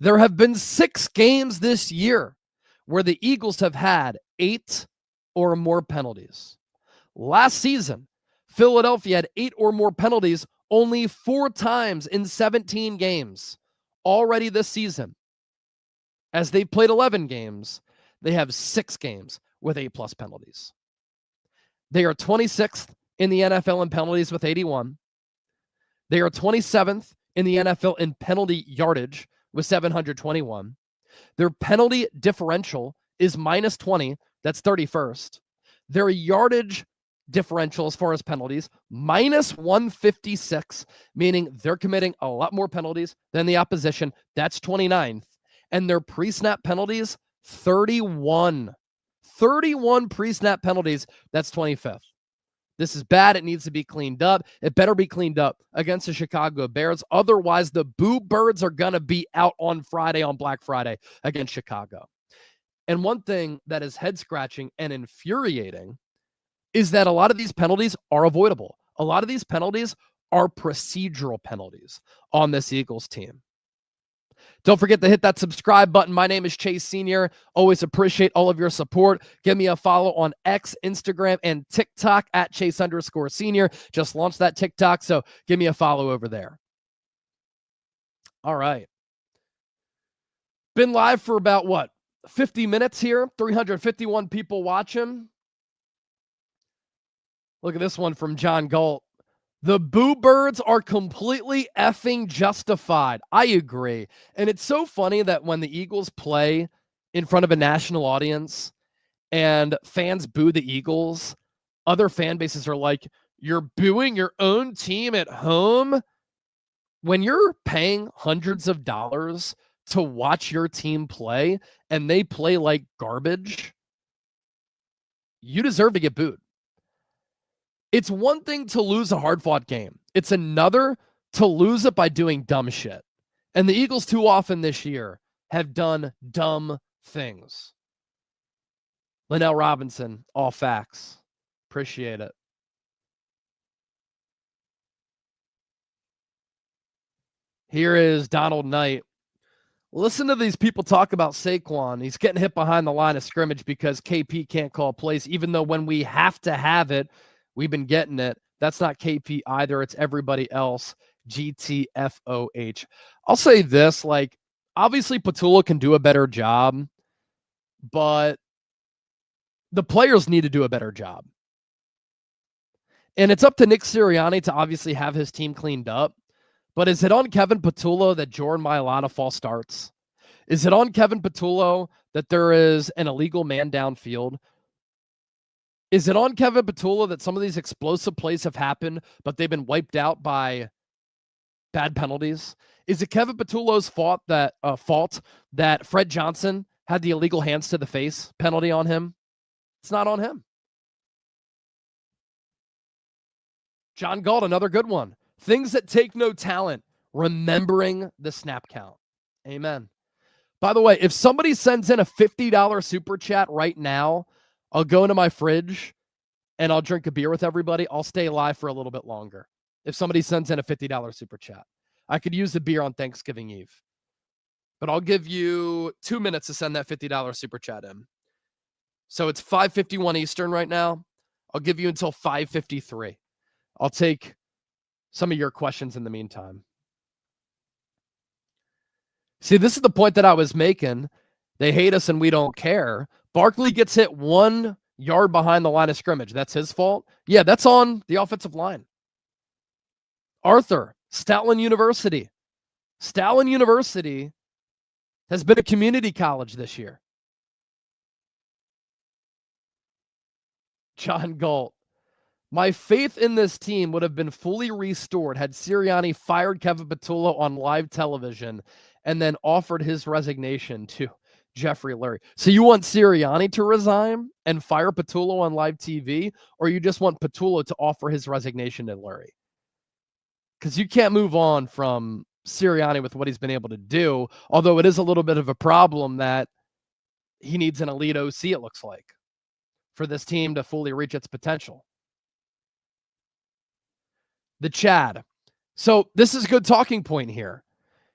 There have been 6 games this year where the Eagles have had 8 or more penalties. Last season, Philadelphia had 8 or more penalties only 4 times in 17 games. Already this season, as they've played 11 games, they have 6 games with 8+ penalties. They are 26th in the NFL in penalties with 81. They are 27th in the NFL in penalty yardage with 721. Their penalty differential is minus 20. That's 31st. Their yardage differential as far as penalties, minus 156, meaning they're committing a lot more penalties than the opposition. That's 29th. And their pre-snap penalties, 31. 31 pre-snap penalties. That's 25th. This is bad. It needs to be cleaned up. It better be cleaned up against the Chicago Bears. Otherwise, the Boo Birds are going to be out on Friday, on Black Friday, against Chicago. And one thing that is head-scratching and infuriating is that a lot of these penalties are avoidable. A lot of these penalties are procedural penalties on this Eagles team. Don't forget to hit that subscribe button. My name is Chase Sr. Always appreciate all of your support. Give me a follow on X, Instagram, and TikTok at Chase_Sr. Just launched that TikTok, so give me a follow over there. All right. Been live for about, 50 minutes here. 351 people watching. Look at this one from John Galt. The Boo Birds are completely effing justified. I agree. And it's so funny that when the Eagles play in front of a national audience and fans boo the Eagles, other fan bases are like, you're booing your own team at home? when you're paying hundreds of dollars to watch your team play and they play like garbage, you deserve to get booed. It's one thing to lose a hard-fought game. It's another to lose it by doing dumb shit. And the Eagles too often this year have done dumb things. Linnell Robinson, all facts. Appreciate it. Here is Donald Knight. Listen to these people talk about Saquon. He's getting hit behind the line of scrimmage because KP can't call plays, even though when we have to have it, we've been getting it. That's not KP either. It's everybody else. GTFOH. I'll say this, like, obviously Patullo can do a better job, but the players need to do a better job. And it's up to Nick Sirianni to obviously have his team cleaned up. But is it on Kevin Patullo that Jordan Mailata false starts? Is it on Kevin Patullo that there is an illegal man downfield? Is it on Kevin Patullo that some of these explosive plays have happened, but they've been wiped out by bad penalties? Is it Kevin Patullo's fault that Fred Johnson had the illegal hands to the face penalty on him? It's not on him. John Galt, another good one. Things that take no talent, remembering the snap count. Amen. By the way, if somebody sends in a $50 super chat right now, I'll go into my fridge and I'll drink a beer with everybody. I'll stay live for a little bit longer. If somebody sends in a $50 super chat, I could use the beer on Thanksgiving Eve, but I'll give you 2 minutes to send that $50 super chat in. So it's 5:51 Eastern right now. I'll give you until 5:53. I'll take some of your questions in the meantime. See, this is the point that I was making. They hate us and we don't care. Barkley gets hit 1 yard behind the line of scrimmage. That's his fault? Yeah, that's on the offensive line. Arthur, Stoutland University. Stoutland University has been a community college this year. John Galt. My faith in this team would have been fully restored had Sirianni fired Kevin Patullo on live television and then offered his resignation to Jeffrey Lurie. So you want Sirianni to resign and fire Patullo on live TV, or you just want Patullo to offer his resignation to Lurie? Because you can't move on from Sirianni with what he's been able to do, although it is a little bit of a problem that he needs an elite OC, it looks like, for this team to fully reach its potential. The Chad. So this is a good talking point here.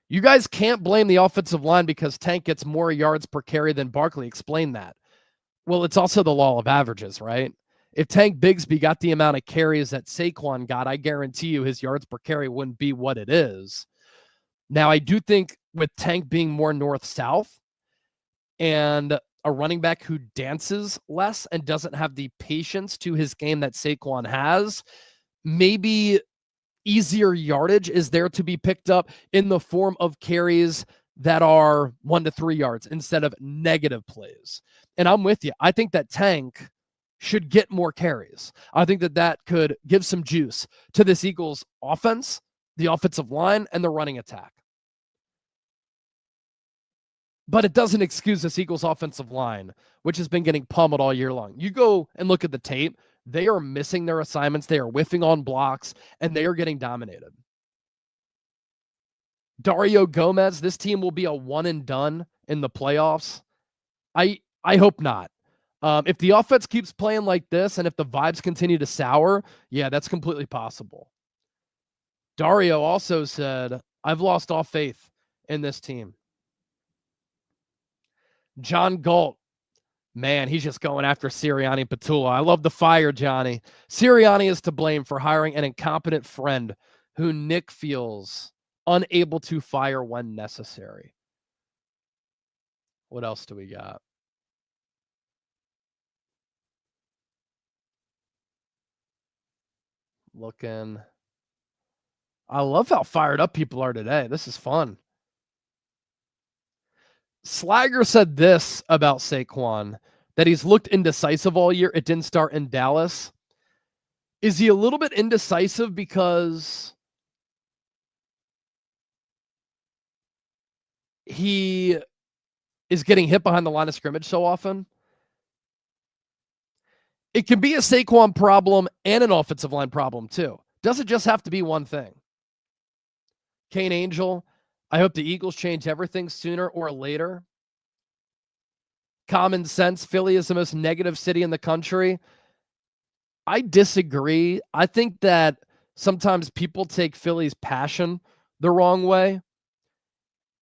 You guys can't blame the offensive line because Tank gets more yards per carry than Barkley. Explain that. Well, it's also the law of averages, right? If Tank Bigsby got the amount of carries that Saquon got, I guarantee you his yards per carry wouldn't be what it is. Now, I do think with Tank being more north-south and a running back who dances less and doesn't have the patience to his game that Saquon has, maybe easier yardage is there to be picked up in the form of carries that are 1 to 3 yards instead of negative plays. And I'm with you. I think that Tank should get more carries. I think that that could give some juice to this Eagles offense, the offensive line, and the running attack. But it doesn't excuse this Eagles offensive line, which has been getting pummeled all year long. You go and look at the tape. They are missing their assignments. They are whiffing on blocks, and they are getting dominated. Dario Gomez, this team will be a one and done in the playoffs. I hope not. If the offense keeps playing like this and if the vibes continue to sour, yeah, that's completely possible. Dario also said, I've lost all faith in this team. John Galt. Man, he's just going after Sirianni and Patullo. I love the fire, Johnny. Sirianni is to blame for hiring an incompetent friend who Nick feels unable to fire when necessary. What else do we got? Looking. I love how fired up people are today. This is fun. Slager said this about Saquon, that he's looked indecisive all year. It didn't start in Dallas. Is he a little bit indecisive because he is getting hit behind the line of scrimmage so often. It can be a Saquon problem and an offensive line problem too. Doesn't just have to be one thing. Kane Angel, I hope the Eagles change everything sooner or later. Common sense, Philly is the most negative city in the country. I disagree. I think that sometimes people take Philly's passion the wrong way.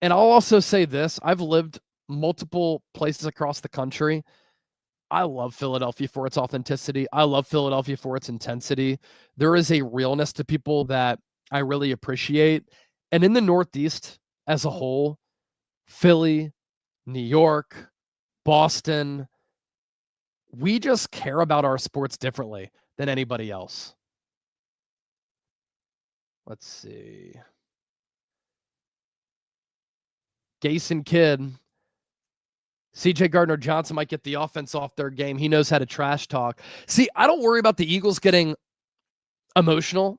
And I'll also say this. I've lived multiple places across the country. I love Philadelphia for its authenticity. I love Philadelphia for its intensity. There is a realness to people that I really appreciate. And in the Northeast as a whole, Philly, New York, Boston, we just care about our sports differently than anybody else. Let's see. Gason Kidd. CJ Gardner-Johnson might get the offense off their game. He knows how to trash talk. See, I don't worry about the Eagles getting emotional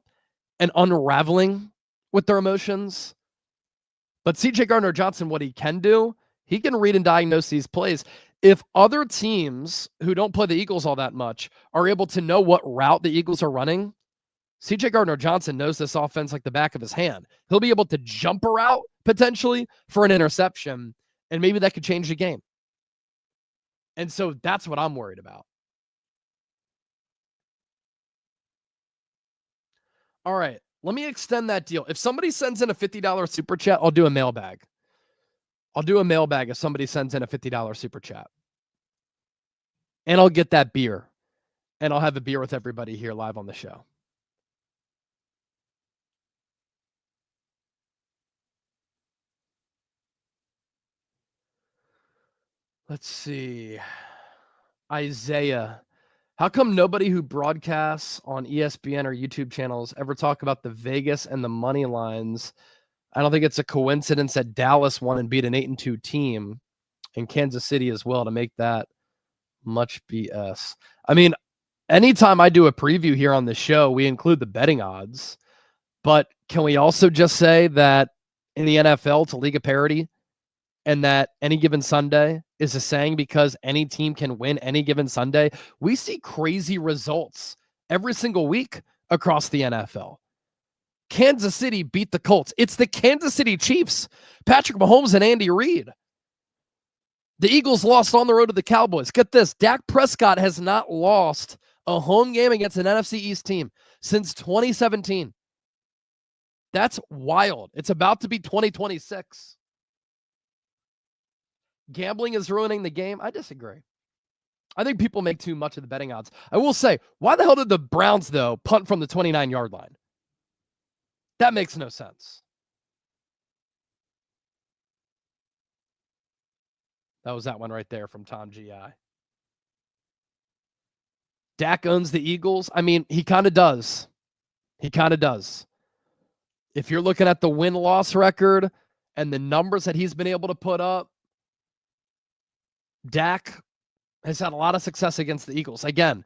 and unraveling with their emotions. But CJ Gardner-Johnson, what he can do, he can read and diagnose these plays. If other teams who don't play the Eagles all that much are able to know what route the Eagles are running, CJ Gardner-Johnson knows this offense like the back of his hand. He'll be able to jump a route potentially for an interception, and maybe that could change the game. And so that's what I'm worried about. All right, let me extend that deal. If somebody sends in a $50 super chat, I'll do a mailbag. I'll do a mailbag if somebody sends in a $50 super chat. And I'll get that beer. And I'll have a beer with everybody here live on the show. Let's see. Isaiah. How come nobody who broadcasts on ESPN or YouTube channels ever talk about the Vegas and the money lines? I don't think it's a coincidence that Dallas won and beat an 8-2 team, and Kansas City as well, to make that much BS. I mean, anytime I do a preview here on the show, we include the betting odds. But can we also just say that in the NFL, it's a league of parity, and that any given Sunday is a saying because any team can win any given Sunday? We see crazy results every single week across the NFL. Kansas City beat the Colts. It's the Kansas City Chiefs, Patrick Mahomes and Andy Reid. The Eagles lost on the road to the Cowboys. Get this, Dak Prescott has not lost a home game against an NFC East team since 2017. That's wild. It's about to be 2026. Gambling is ruining the game. I disagree. I think people make too much of the betting odds. I will say, why the hell did the Browns, though, punt from the 29-yard line? That makes no sense. That was that one right there from Tom G.I. Dak owns the Eagles. I mean, he kind of does. He kind of does. If you're looking at the win-loss record and the numbers that he's been able to put up, Dak has had a lot of success against the Eagles. Again,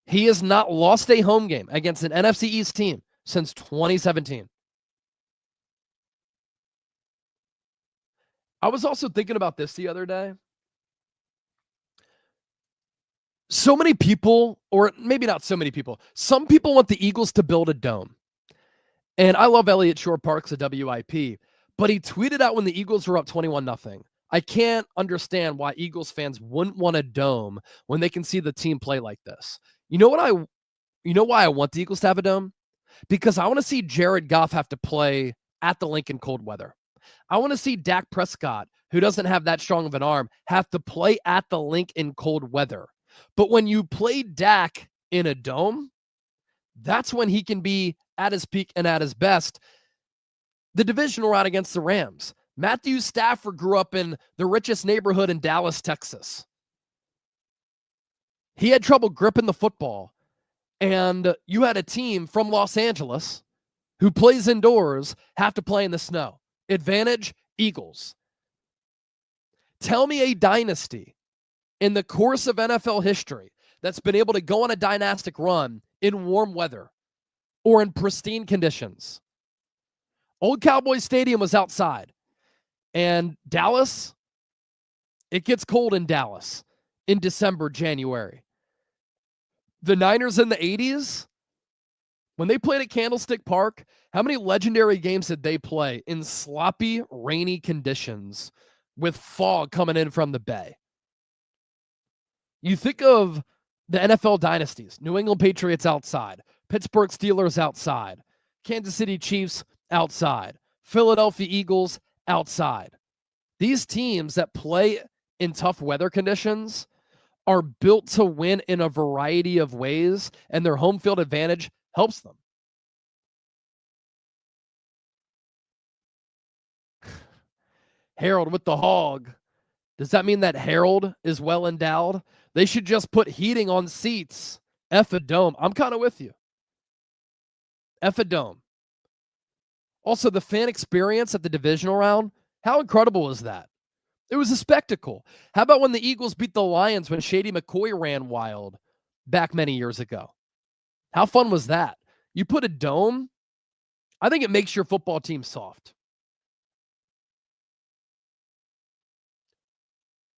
he has not lost a home game against an NFC East team since 2017. I was also thinking about this the other day. So many people, or maybe not so many people, some people want the Eagles to build a dome. And I love Elliott Shore-Parks at WIP, but he tweeted out when the Eagles were up 21-0. I can't understand why Eagles fans wouldn't want a dome when they can see the team play like this. You know why I want the Eagles to have a dome? Because I want to see Jared Goff have to play at the Lincoln cold weather. I want to see Dak Prescott, who doesn't have that strong of an arm, have to play at the Lincoln cold weather. But when you play Dak in a dome, that's when he can be at his peak and at his best. The divisional round against the Rams. Matthew Stafford grew up in the richest neighborhood in Dallas, Texas. He had trouble gripping the football. And you had a team from Los Angeles who plays indoors have to play in the snow. Advantage, Eagles. Tell me a dynasty in the course of NFL history that's been able to go on a dynastic run in warm weather or in pristine conditions. Old Cowboy Stadium was outside. And Dallas, it gets cold in Dallas in December, January. The Niners in the 80s, when they played at Candlestick Park, how many legendary games did they play in sloppy, rainy conditions with fog coming in from the Bay? You think of the NFL dynasties, New England Patriots outside, Pittsburgh Steelers outside, Kansas City Chiefs outside, Philadelphia Eagles outside. These teams that play in tough weather conditions are built to win in a variety of ways, and their home field advantage helps them. Harold with the hog. Does that mean that Harold is well endowed? They should just put heating on seats. F a dome. I'm kind of with you. F a dome. Also, the fan experience at the divisional round, how incredible was that? It was a spectacle. How about when the Eagles beat the Lions when Shady McCoy ran wild back many years ago? How fun was that? You put a dome, I think it makes your football team soft.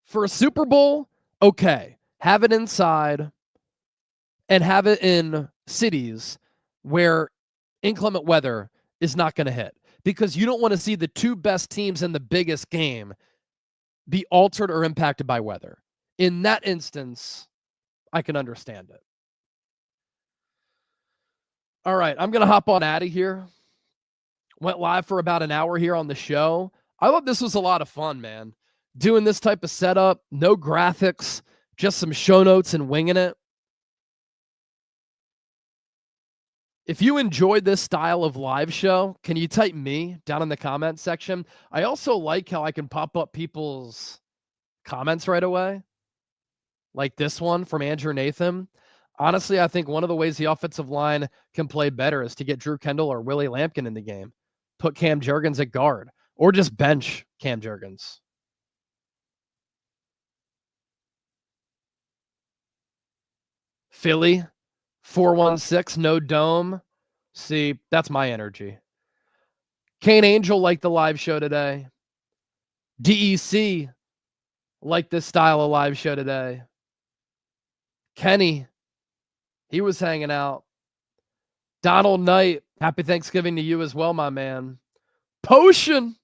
For a Super Bowl, okay, have it inside and have it in cities where inclement weather is not going to hit, because you don't want to see the two best teams in the biggest game be altered or impacted by weather. In that instance, I can understand it. All right, I'm going to hop on out of here. Went live for about an hour here on the show. I thought this was a lot of fun, man. Doing this type of setup, no graphics, just some show notes and winging it. If you enjoyed this style of live show, can you type me down in the comment section? I also like how I can pop up people's comments right away, like this one from Andrew Nathan. Honestly, I think one of the ways the offensive line can play better is to get Drew Kendall or Willie Lampkin in the game. Put Cam Jurgens at guard, or just bench Cam Jurgens. Philly, 416, no dome. See, that's my energy. Kane Angel liked the live show today. DEC liked this style of live show today. Kenny, he was hanging out. Donald Knight, happy Thanksgiving to you as well, my man. Potion,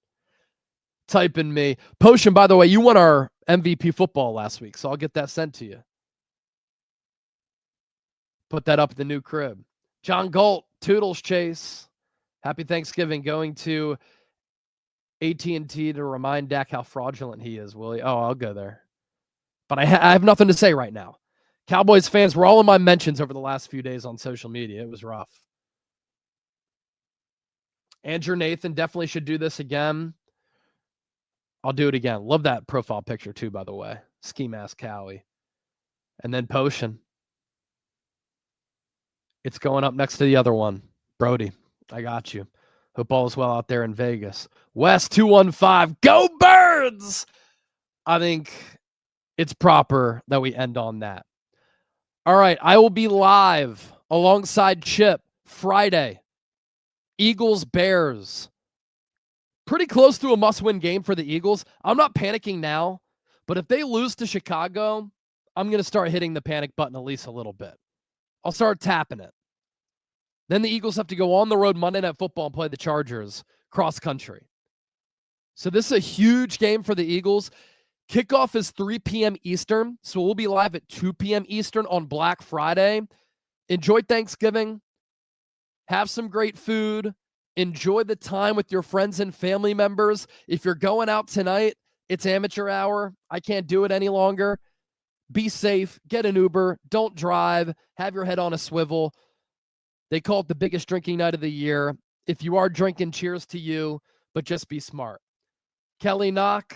typing me. Potion, by the way, you won our MVP football last week, so I'll get that sent to you. Put that up at the new crib. John Galt, Toodles Chase. Happy Thanksgiving. Going to AT&T to remind Dak how fraudulent he is, will he? Oh, I'll go there. But I have nothing to say right now. Cowboys fans were all in my mentions over the last few days on social media. It was rough. Andrew Nathan definitely should do this again. I'll do it again. Love that profile picture too, by the way. Ski mask Cowie. And then Potion. It's going up next to the other one. Brody, I got you. Hope all is well out there in Vegas. West 215. Go Birds! I think it's proper that we end on that. All right, I will be live alongside Chip Friday. Eagles, Bears. Pretty close to a must-win game for the Eagles. I'm not panicking now, but if they lose to Chicago, I'm going to start hitting the panic button at least a little bit. I'll start tapping it. Then the Eagles have to go on the road Monday Night Football and play the Chargers cross country. So this is a huge game for the Eagles. Kickoff is 3 p.m. Eastern, so we'll be live at 2 p.m. Eastern on Black Friday. Enjoy Thanksgiving. Have some great food. Enjoy the time with your friends and family members. If you're going out tonight, it's amateur hour. I can't do it any longer. Be safe. Get an Uber. Don't drive. Have your head on a swivel. They call it the biggest drinking night of the year. If you are drinking, cheers to you, but just be smart. Kelly Knock,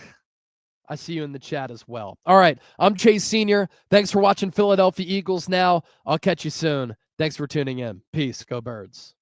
I see you in the chat as well. All right, I'm Chase Sr. Thanks for watching Philadelphia Eagles Now. I'll catch you soon. Thanks for tuning in. Peace. Go Birds.